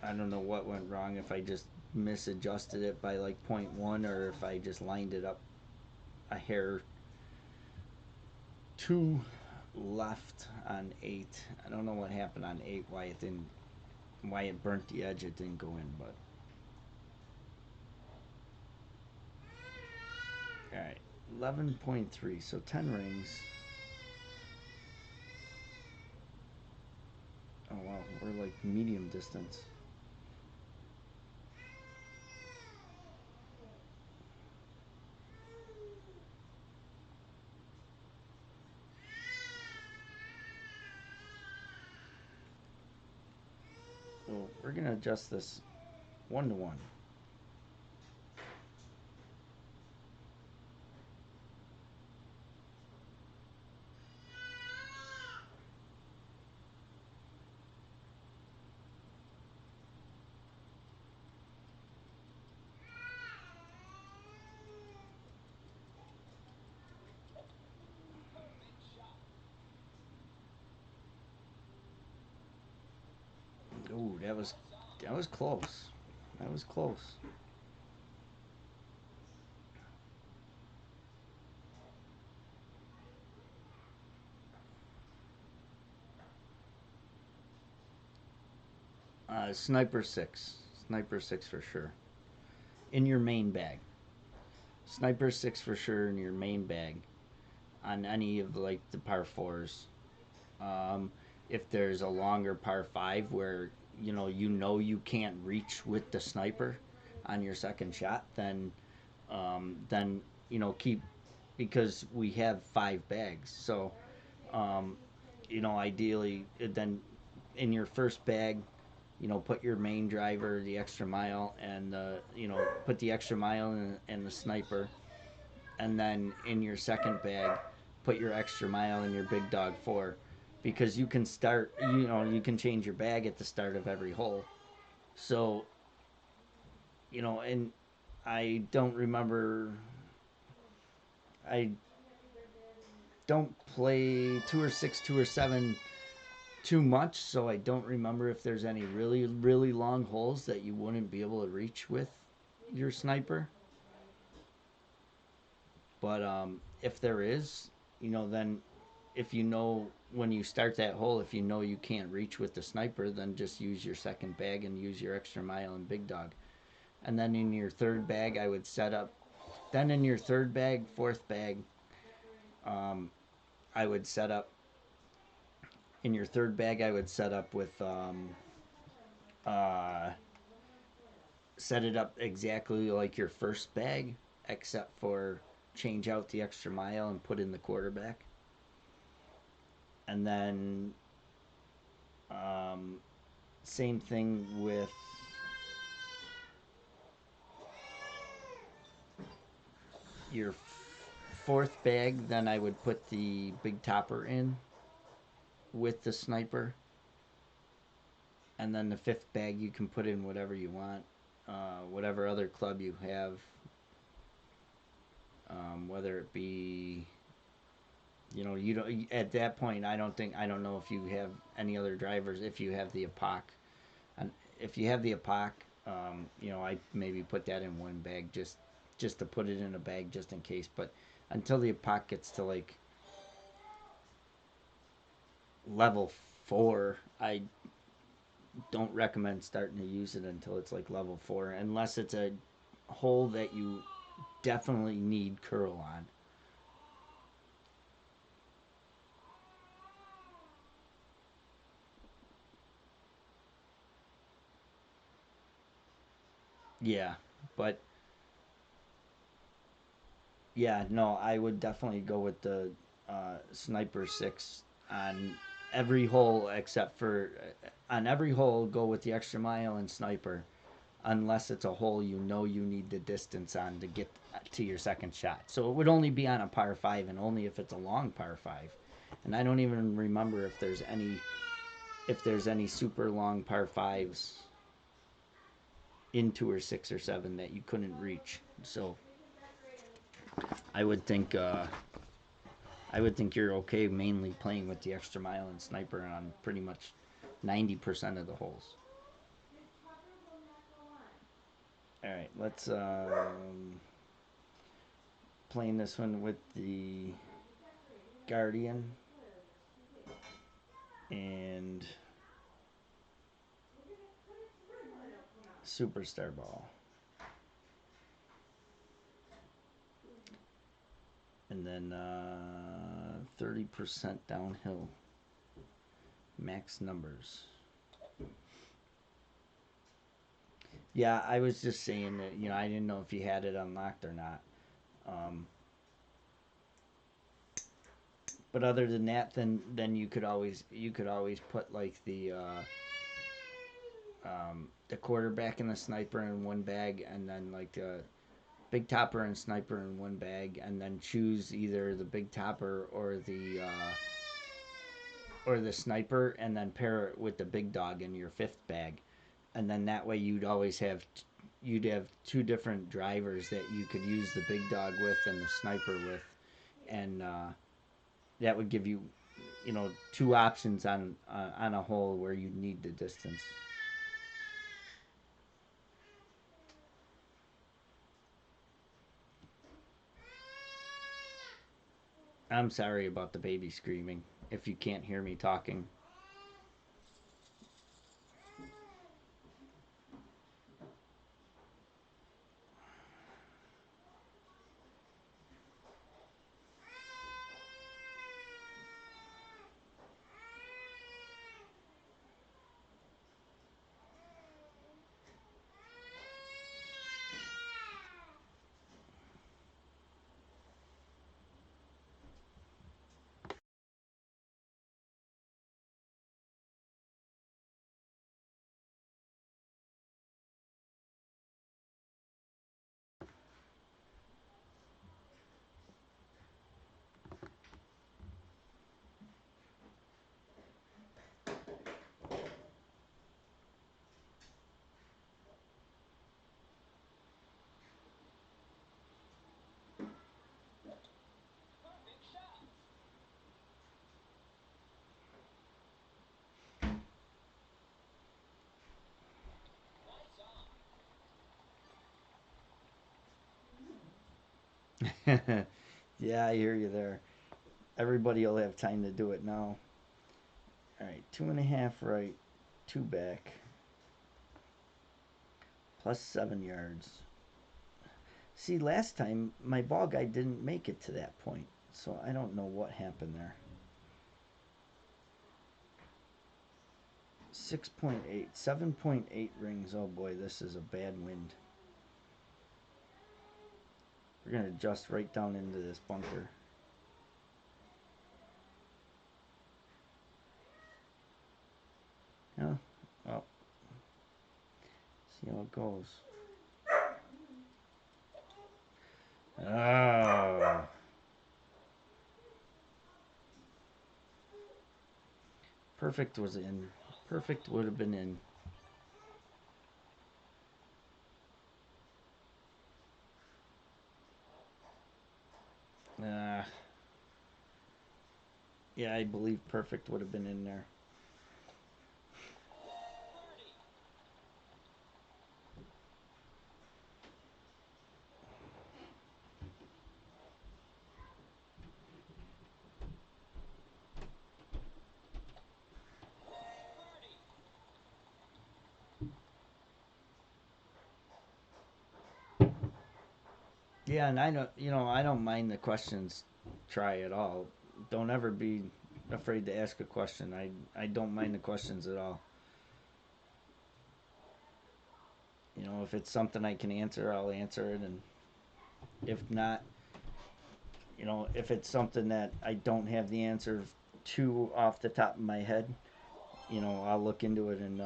I don't know what went wrong. If I just misadjusted it by like point one, or if I just lined it up a hair too left on 8. I don't know what happened on 8. Why it burnt the edge. It didn't go in, but all right. 11.3. So 10 rings. Oh wow, we're like medium distance. Well, we're gonna adjust this 1 to 1. Ooh, that was close. That was close. Sniper 6. Sniper 6 for sure. In your main bag. Sniper 6 for sure in your main bag. On any of like the par 4s. Um, if there's a longer par 5 where you know you can't reach with the sniper on your second shot, then keep, because we have 5 bags. So ideally then in your first bag, put your main driver, the extra mile, and put the extra mile and the sniper, and then in your second bag, put your extra mile and your big dog four, because you can start, you can change your bag at the start of every hole. So, and I don't remember, I don't play tour six, tour seven too much, so I don't remember if there's any really, really long holes that you wouldn't be able to reach with your sniper. But if there is, then if when you start that hole, if you can't reach with the sniper, then just use your second bag and use your extra mile and big dog. And then in your third bag, I would set up. Then in your third bag, fourth bag, um, I would set up. In your third bag, I would set up with uh, set it up exactly like your first bag, except for change out the extra mile and put in the quarterback. And then um, same thing with your fourth bag. Then I would put the big topper in with the sniper. And then the fifth bag, you can put in whatever you want, whatever other club you have, whether it be, you don't. At that point, I don't know if you have any other drivers. If you have the APOC, and if you have the APOC, I maybe put that in one bag just to put it in a bag just in case. But until the APOC gets to like level 4, I don't recommend starting to use it until it's like level 4, unless it's a hole that you definitely need curl on. Yeah, but yeah, no, I would definitely go with the sniper six on every hole except for on every hole. Go with the extra mile and sniper, unless it's a hole you need the distance on to get to your second shot. So it would only be on a par five, and only if it's a long par five. And I don't even remember if there's any super long par fives in tour six or seven that you couldn't reach. So I would think uh, I would think you're okay mainly playing with the extra mile and sniper on pretty much 90% of the holes. All right, let's playing this one with the Guardian and Superstar Ball. And then 30% downhill. Max numbers. Yeah, I was just saying that, I didn't know if you had it unlocked or not. Um, but other than that, then you could always put like the quarterback and the sniper in one bag, and then like the big topper and sniper in one bag, and then choose either the big topper or the sniper, and then pair it with the big dog in your fifth bag, and then that way you'd have two different drivers that you could use the big dog with and the sniper with, and that would give you, two options on a hole where you need the distance. I'm sorry about the baby screaming. If you can't hear me talking, Yeah, I hear you there. Everybody will have time to do it now. All right, 2.5 right, 2 back, plus 7 yards. See, last time my ball guy didn't make it to that point, so I don't know what happened there. 6.8, 7.8 rings. Oh boy, this is a bad wind. We're going to adjust right down into this bunker. Yeah, well, see how it goes. Oh. Perfect was in. Perfect would have been in. Uh, yeah, I believe perfect would have been in there. Yeah, and I don't, I don't mind the questions. Try at all. Don't ever be afraid to ask a question. I don't mind the questions at all. If it's something I can answer, I'll answer it, and if not, if it's something that I don't have the answer to off the top of my head, I'll look into it and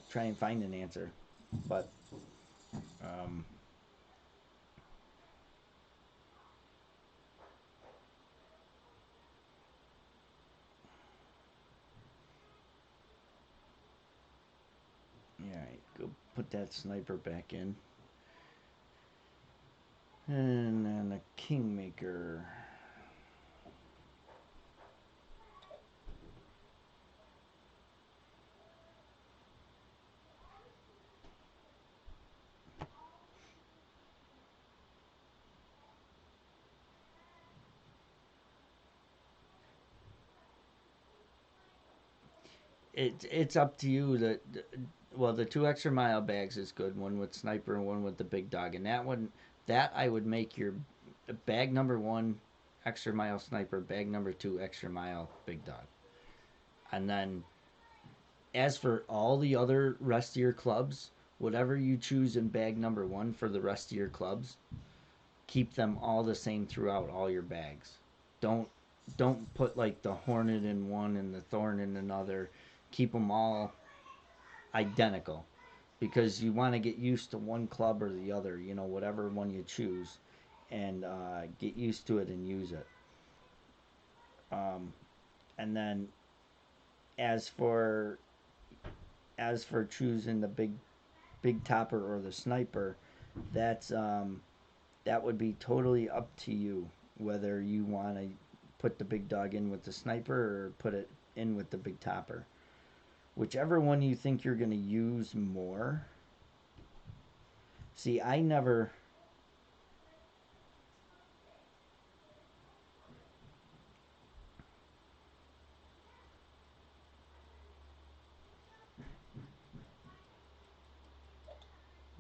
try and find an answer. But um, yeah, right, go put that sniper back in, and then a kingmaker. It's up to you. Well, the 2 extra mile bags is good. One with sniper and one with the big dog, and that I would make your bag number one, extra mile sniper. Bag number two, extra mile big dog. And then as for all the other rest of your clubs, whatever you choose in bag number one for the rest of your clubs, keep them all the same throughout all your bags. Don't don't put like the hornet in one and the thorn in another. Keep them all identical because you want to get used to one club or the other, whatever one you choose, and get used to it and use it. Um, and then as for choosing the big topper or the sniper, that's that would be totally up to you whether you want to put the big dog in with the sniper or put it in with the big topper. Whichever one you think you're going to use more. See, I never.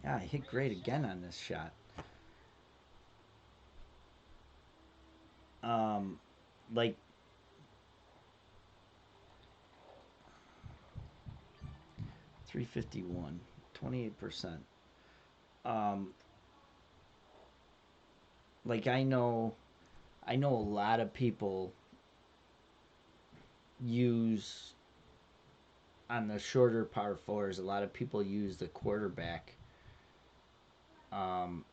Yeah, I hit great again on this shot. Um, like 351, 28%. Um, like I know a lot of people use on the shorter par fours. A lot of people use the quarterback. Um,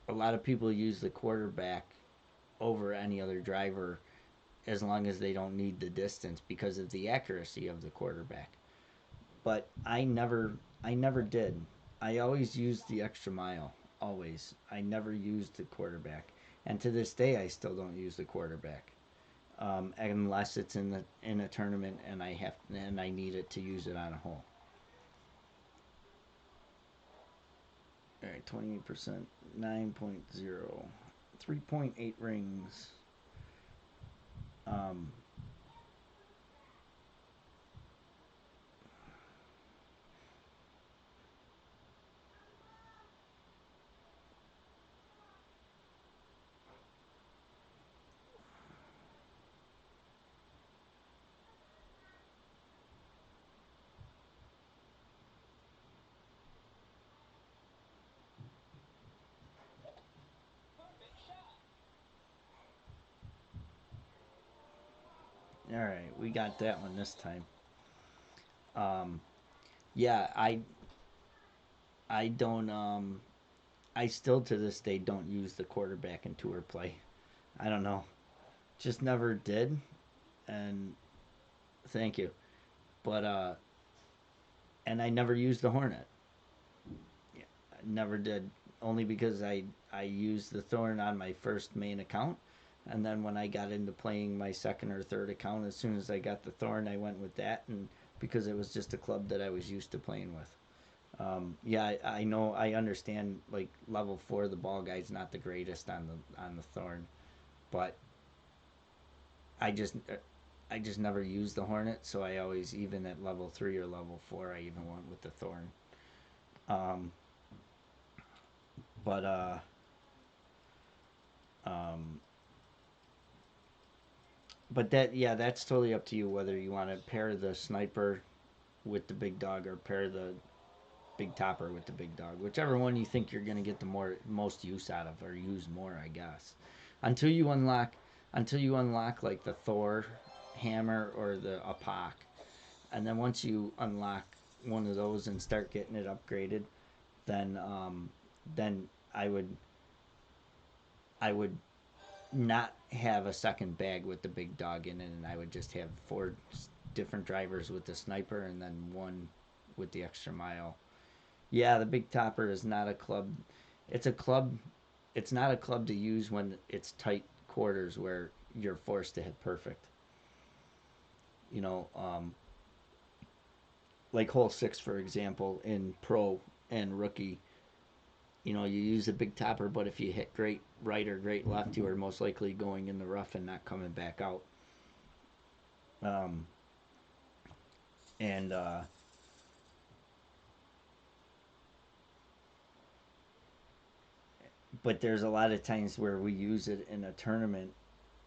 a lot of people use the quarterback over any other driver as long as they don't need the distance because of the accuracy of the quarterback. But I never did. I always used the extra mile. Always. I never used the quarterback. And to this day I still don't use the quarterback. Unless it's in a tournament and I need it to use it on a hole. All right, 28%, 9.0, 3.8 rings. Um, all right, we got that one this time. Um, yeah, I don't I still to this day don't use the quarterback in tour play. I don't know, just never did, and thank you. But and I never used the Hornet. Yeah, I never did, only because I used the Thorn on my first main account, and then when I got into playing my second or third account, as soon as I got the Thorn, I went with that, and because it was just a club that I was used to playing with. Yeah, I know, I understand. Like level four, the ball guy's not the greatest on the Thorn, but I just I just never used the Hornet, so I always, even at level three or level four, I even went with the Thorn. Um, but um, but that, yeah, that's totally up to you whether you want to pair the sniper with the big dog or pair the big topper with the big dog, whichever one you think you're going to get the most use out of or use more, I guess. Until you unlock until you unlock like the Thor hammer or the Apoc. And then once you unlock one of those and start getting it upgraded, then then I would I would not have a second bag with the big dog in it, and I would just have four different drivers with the sniper and then one with the extra mile. Yeah, the big topper is not a club. It's a club. It's not a club to use when it's tight quarters where you're forced to hit perfect. You know, like hole six, for example, in pro and rookie. You know, you use a big topper, but if you hit great right or great left, you are most likely going in the rough and not coming back out. Um, and But there's a lot of times where we use it in a tournament,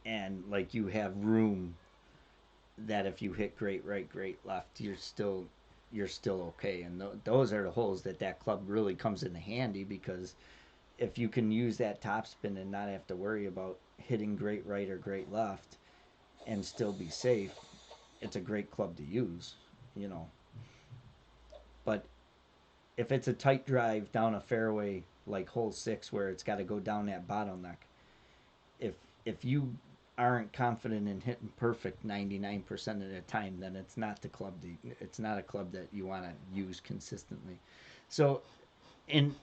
and like you have room that if you hit great right, great left, you're still okay. And those are the holes that that club really comes in handy, because if you can use that topspin and not have to worry about hitting great right or great left and still be safe, it's a great club to use, you know. But if it's a tight drive down a fairway like hole six where it's got to go down that bottleneck, if if you aren't confident in hitting perfect 99% of the time, then it's not a club that you want to use consistently. So in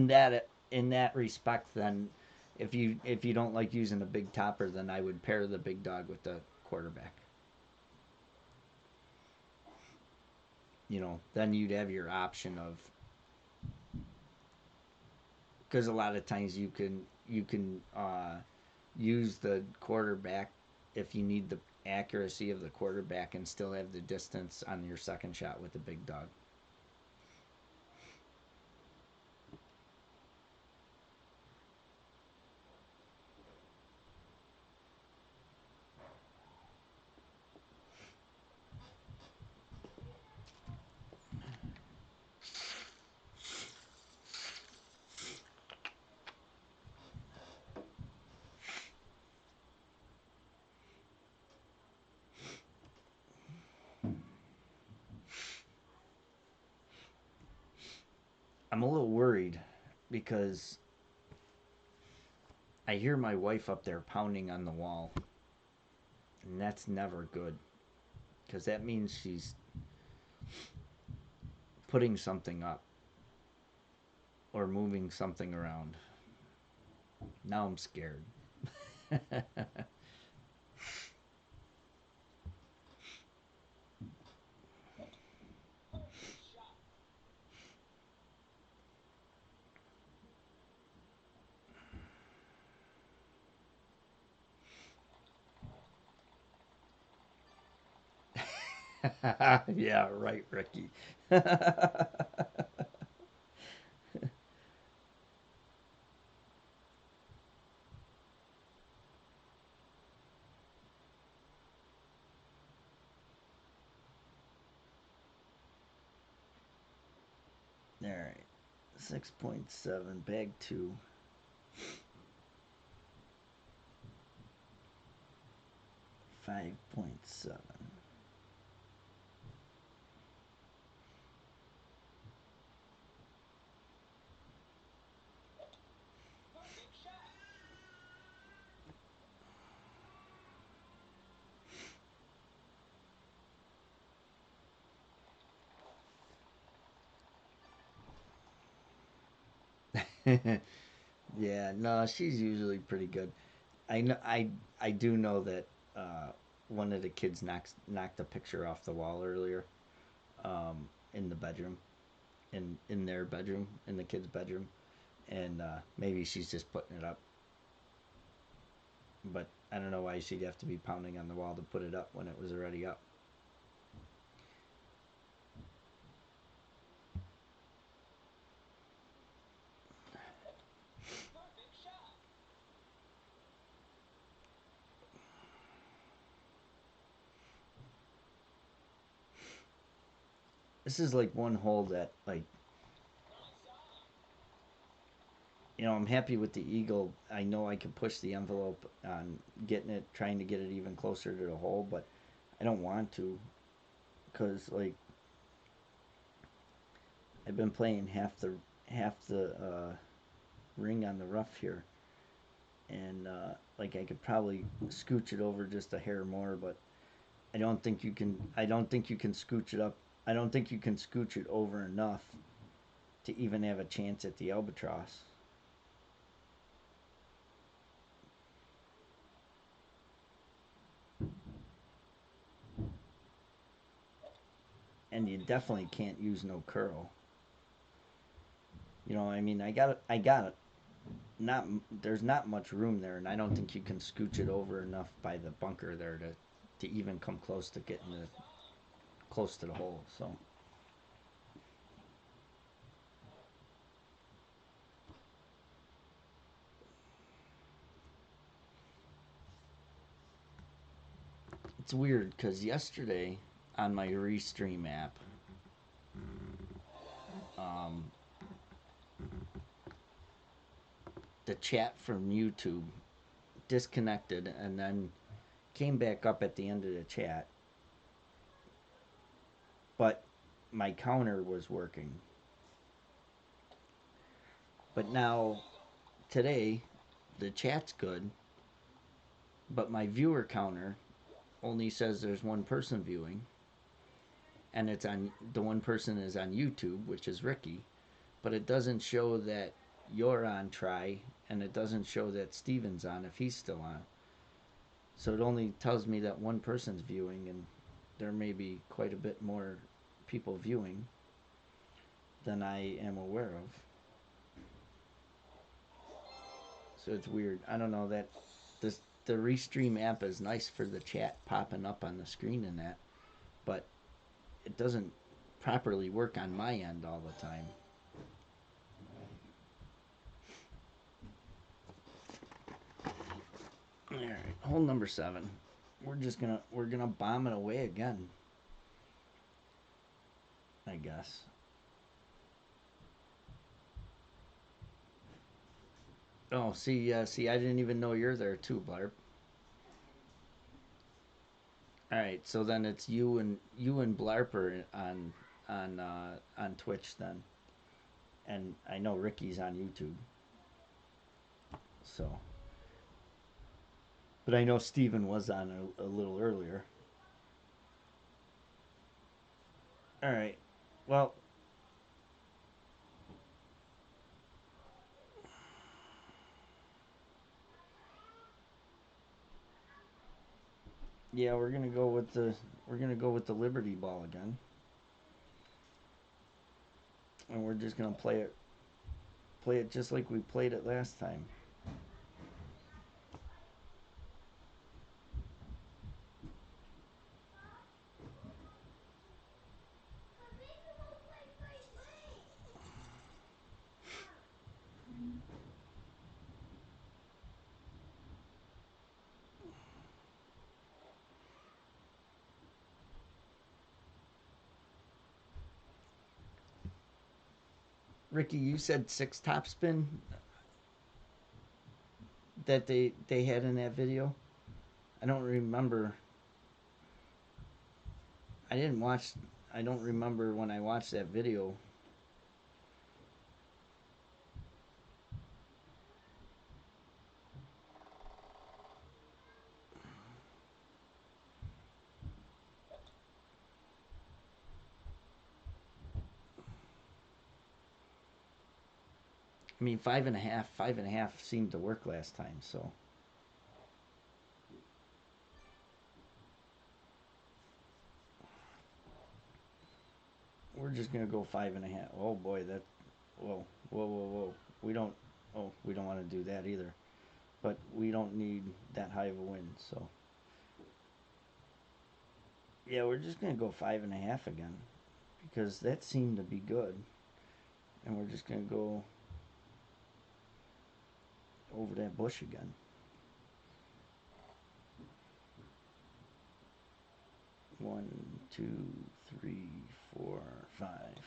that respect, then if you don't like using a big topper, then I would pair the big dog with the quarterback. You know, then you'd have your option of, because a lot of times you can use the quarterback if you need the accuracy of the quarterback and still have the distance on your second shot with the big dog. I'm a little worried because I hear my wife up there pounding on the wall, and that's never good because that means she's putting something up or moving something around. Now I'm scared. Yeah, right, Ricky. All right, 6.7, bag two. 5.7. Yeah, no, she's usually pretty good. I know, I do know that one of the kids knocked a picture off the wall earlier, in the bedroom, in their bedroom, in the kid's bedroom, and maybe she's just putting it up. But I don't know why she'd have to be pounding on the wall to put it up when it was already up. This is like one hole that, like, I'm happy with the eagle. I know I can push the envelope on getting it, trying to get it even closer to the hole, but I don't want to, because like I've been playing half the ring on the rough here, and like I could probably scooch it over just a hair more, but I don't think you can. I don't think you can scooch it up. I don't think you can scooch it over enough to even have a chance at the albatross. And you definitely can't use no curl. I mean, I got it. Not there's not much room there, and I don't think you can scooch it over enough by the bunker there to even come close to getting close to the hole. So it's weird because yesterday on my Restream app, um, the chat from YouTube disconnected and then came back up at the end of the chat, but my counter was working. But now today, the chat's good, but my viewer counter only says there's one person viewing, and it's on the one person is on YouTube, which is Ricky, but it doesn't show that you're on try, and it doesn't show that Steven's on if he's still on. So it only tells me that one person's viewing, and there may be quite a bit more people viewing than I am aware of. So it's weird. I don't know that this the Restream app is nice for the chat popping up on the screen and that, but it doesn't properly work on my end all the time. All right, hole number 7. We're gonna bomb it away again, I guess. Oh, see, I didn't even know you're there too, Blarp. All right, so then it's you and Blarper on Twitch then, and I know Ricky's on YouTube. So, but I know Steven was on a little earlier. All right, well, yeah, we're gonna go with the Liberty Ball again, and we're just gonna play it just like we played it last time. Ricky, you said 6 topspin that they had in that video. I don't remember. I didn't watch. I don't remember when I watched that video. I mean, 5.5, 5.5 seemed to work last time. So we're just gonna go 5.5. Oh boy, that. Whoa, whoa, whoa, whoa. We don't. Oh, we don't want to do that either. But we don't need that high of a wind. So yeah, we're just gonna go 5.5 again because that seemed to be good, and we're just gonna go over that bush again. One, two, three, four, five.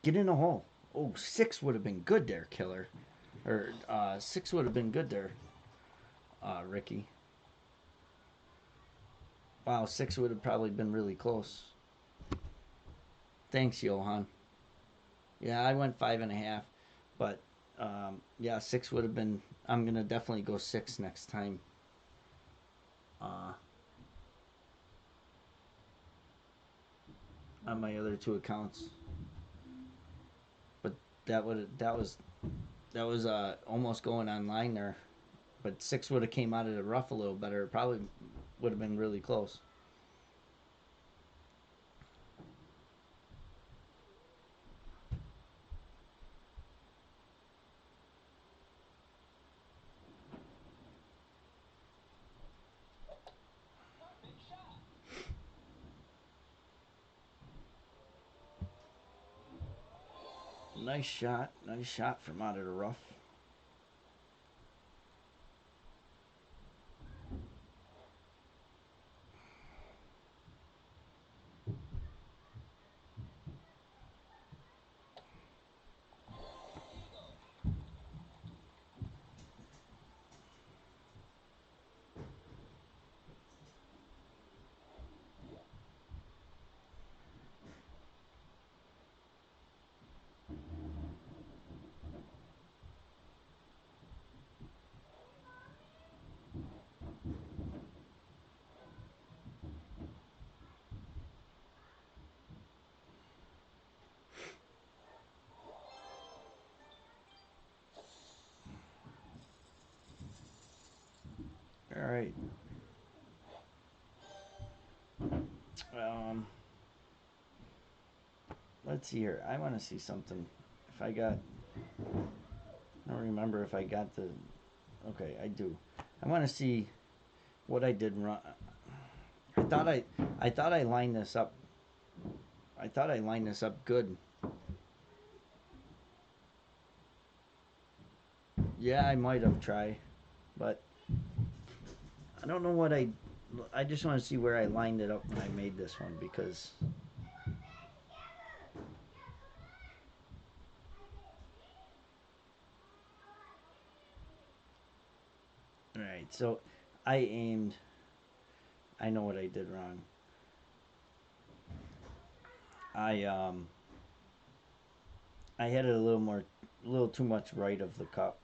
Get in a hole. Oh, 6 would have been good there, killer. Or 6 would have been good there, Ricky. Wow, 6 would have probably been really close. Thanks, Johan. Yeah, I went 5.5, but yeah, 6 would have been. I'm gonna definitely go 6 next time. Uh, on my other 2 accounts, but that was almost going online there. But 6 would have came out of the rough a little better. It probably would have been really close. Nice shot from out of the rough. All right. Um, let's see here. I want to see something. If I got, I don't remember if I got the. Okay, I do. I want to see what I did wrong. I thought I lined this up. I thought I lined this up good. Yeah, I might have tried, but I don't know what I. I just want to see where I lined it up when I made this one because. All right, so I aimed. I know what I did wrong. I um. I had it a little too much right of the cup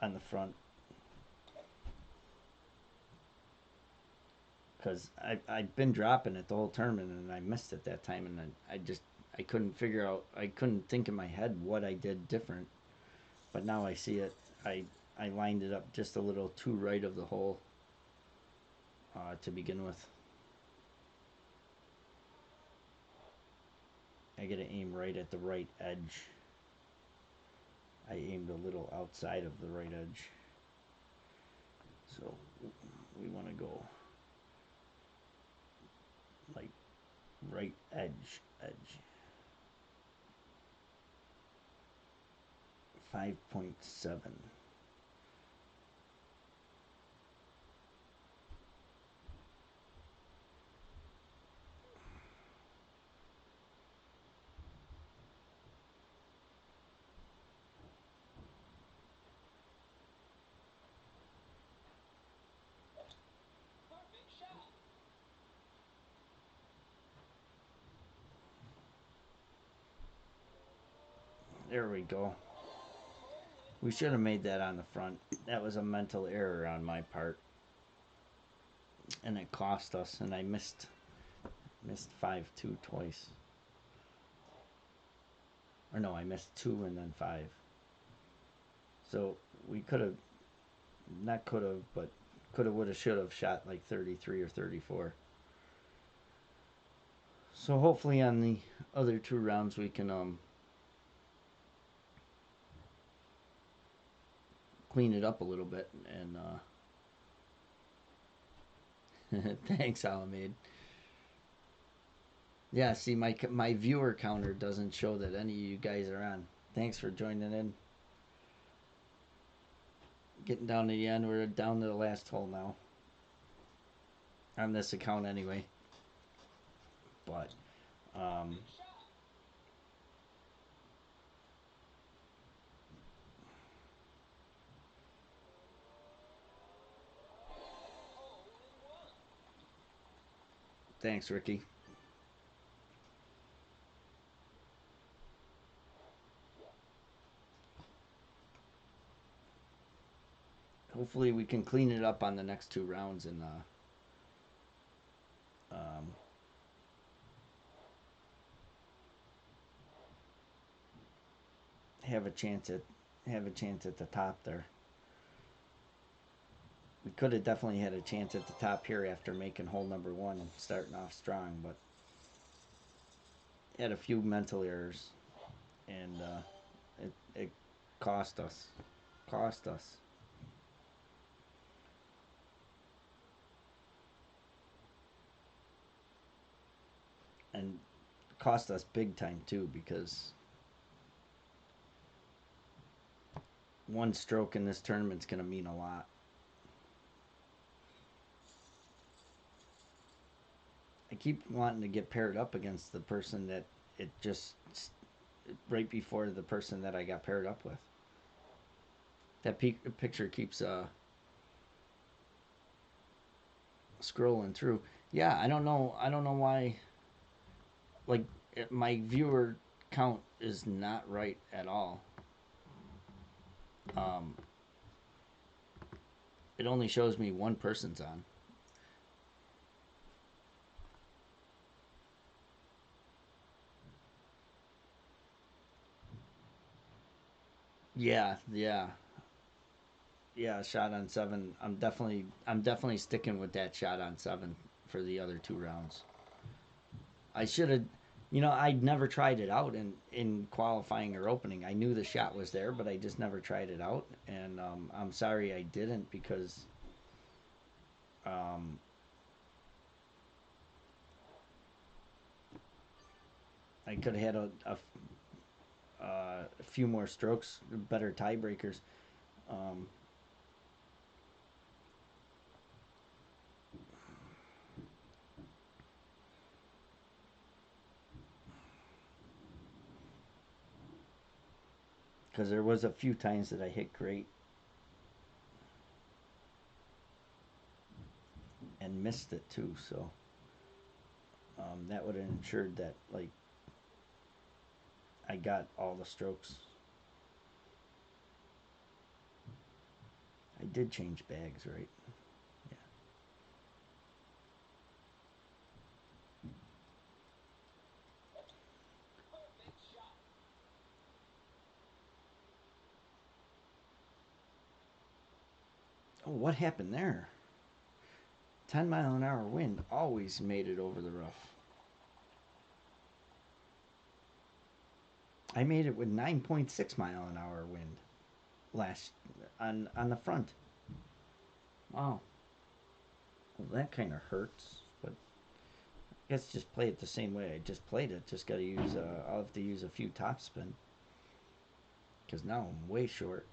on the front because I'd been dropping it the whole tournament and I missed it that time and I couldn't figure out I couldn't think in my head what I did different, but now I see it. I lined it up just a little too right of the hole to begin with. I gotta aim right at the right edge. I aimed a little outside of the right edge, so we want to go like right edge 5.7. There we go. We should have made that on the front. That was a mental error on my part. And it cost us, and I missed 5-2 twice. Or no, I missed 2 and then 5. So we could have, not could have, but could have, would have, should have shot like 33 or 34. So hopefully on the other 2 rounds we can clean it up a little bit. And thanks, Alameda. Yeah, see, my viewer counter doesn't show that any of you guys are on. Thanks for joining in. Getting down to the end. We're down to the last hole now. On this account anyway. But, thanks, Ricky. Hopefully we can clean it up on the next 2 rounds and have a chance at the top there. We could have definitely had a chance at the top here after making hole number 1 and starting off strong, but had a few mental errors, and it cost us. And cost us big time too, because one stroke in this tournament's going to mean a lot. I keep wanting to get paired up against the person that it just right before the person that I got paired up with. That picture keeps scrolling through. Yeah, I don't know why. Like, my viewer count is not right at all. It only shows me one person's on. Yeah. Shot on 7. I'm definitely sticking with that shot on 7 for the other 2 rounds. I should have, I'd never tried it out in qualifying or opening. I knew the shot was there, but I just never tried it out, and I'm sorry I didn't, because I could have had a few more strokes, better tiebreakers. Because there was a few times that I hit great and missed it too, so that would have ensured that, like, I got all the strokes. I did change bags, right? Yeah. Oh, what happened there? 10-mile-an-hour wind always made it over the rough. I made it with 9.6-mile-an-hour wind last on the front. Wow. Well, that kind of hurts, but I guess just play it the same way I just played it. Just got to use I'll have to use a few topspin, because now I'm way short.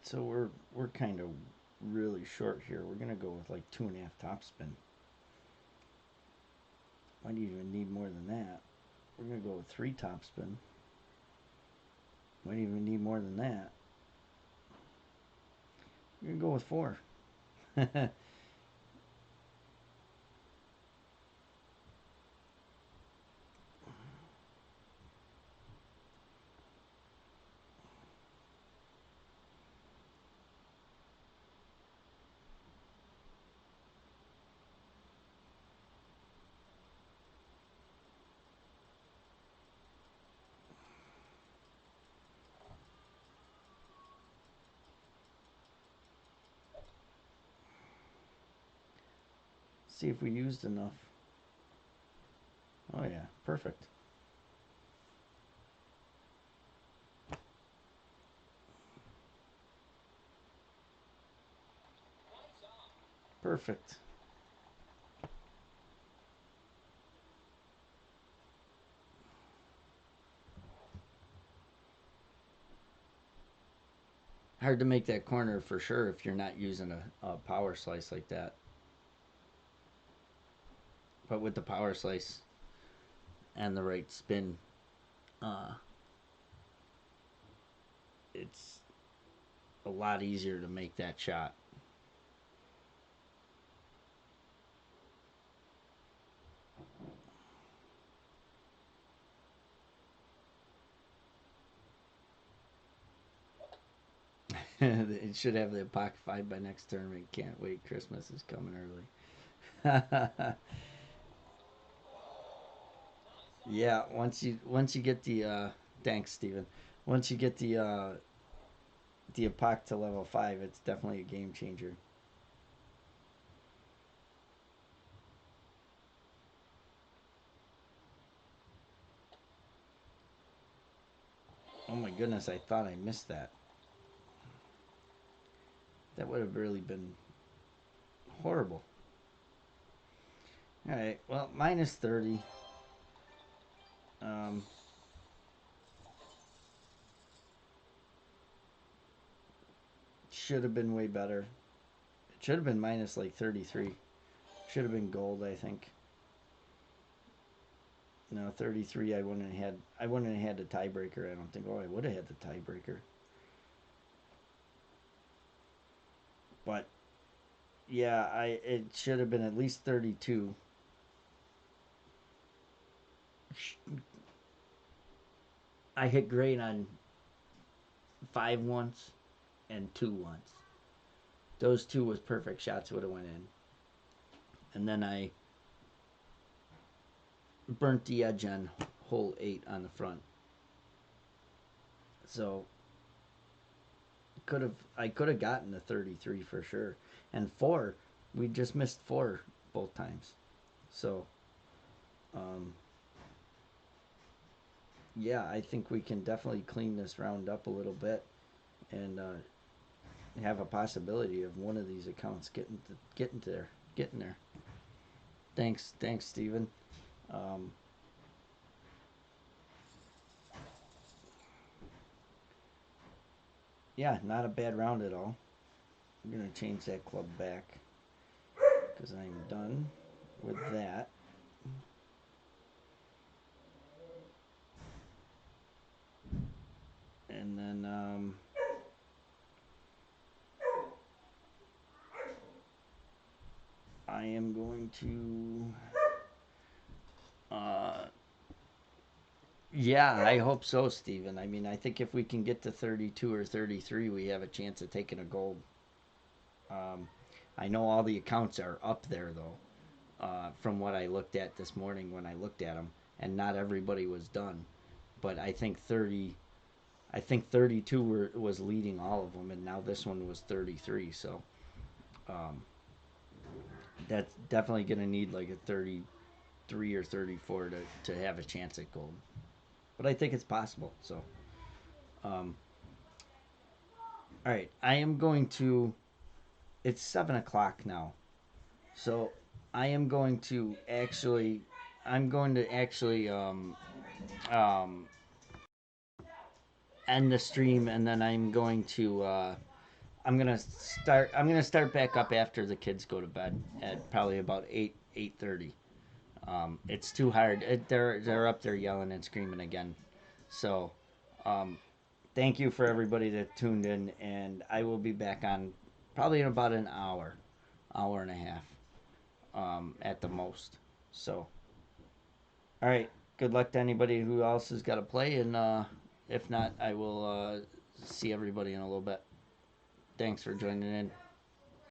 So we're kind of really short here. We're gonna go with like 2.5 topspin. Might even need more than that. We're gonna go with 3 topspin. Might even need more than that. We're gonna go with 4. See if we used enough. Oh yeah, perfect. Perfect. Hard to make that corner for sure if you're not using a power slice like that. But with the power slice and the right spin, uh, it's a lot easier to make that shot. It should have the pocket 5 by next tournament. Can't wait. Christmas is coming early. Yeah, once you get the thanks, Steven. Once you get the epoch to level 5, it's definitely a game changer. Oh my goodness, I thought I missed that. That would have really been horrible. All right, well, minus 30. Um, should have been way better. It should have been minus like 33. Should have been gold, I think. No, 33. I wouldn't have had the tiebreaker. I don't think. Oh, I would have had the tiebreaker. But yeah, it should have been at least 32. I hit great on 5 once and 2 once. Those 2 was perfect shots, would have went in. And then I burnt the edge on hole 8 on the front. So I could have gotten the 33 for sure. And 4, we just missed 4 both times. So um, yeah, I think we can definitely clean this round up a little bit and have a possibility of one of these accounts getting there. Thanks, Steven. Um, yeah, not a bad round at all. I'm gonna change that club back because I'm done with that. And then I am going to yeah, I hope so, Steven. I mean, I think if we can get to 32 or 33, we have a chance of taking a gold. Um, I know all the accounts are up there, though, from what I looked at this morning when I looked at them, and not everybody was done. But I think 32 was leading all of them, and now this one was 33. So um, that's definitely going to need like a 33 or 34 to have a chance at gold. But I think it's possible. So um, all right, I am going to. It's 7 o'clock now, so I am going to actually. I'm going to actually um, end the stream, and then I'm going to I'm gonna start back up after the kids go to bed at probably about 8:30. It's too hard. They're up there yelling and screaming again. So, um, thank you for everybody that tuned in, and I will be back on probably in about an hour and a half, at the most. So, all right. Good luck to anybody who else has got to play, and if not, I will see everybody in a little bit. Thanks for joining in.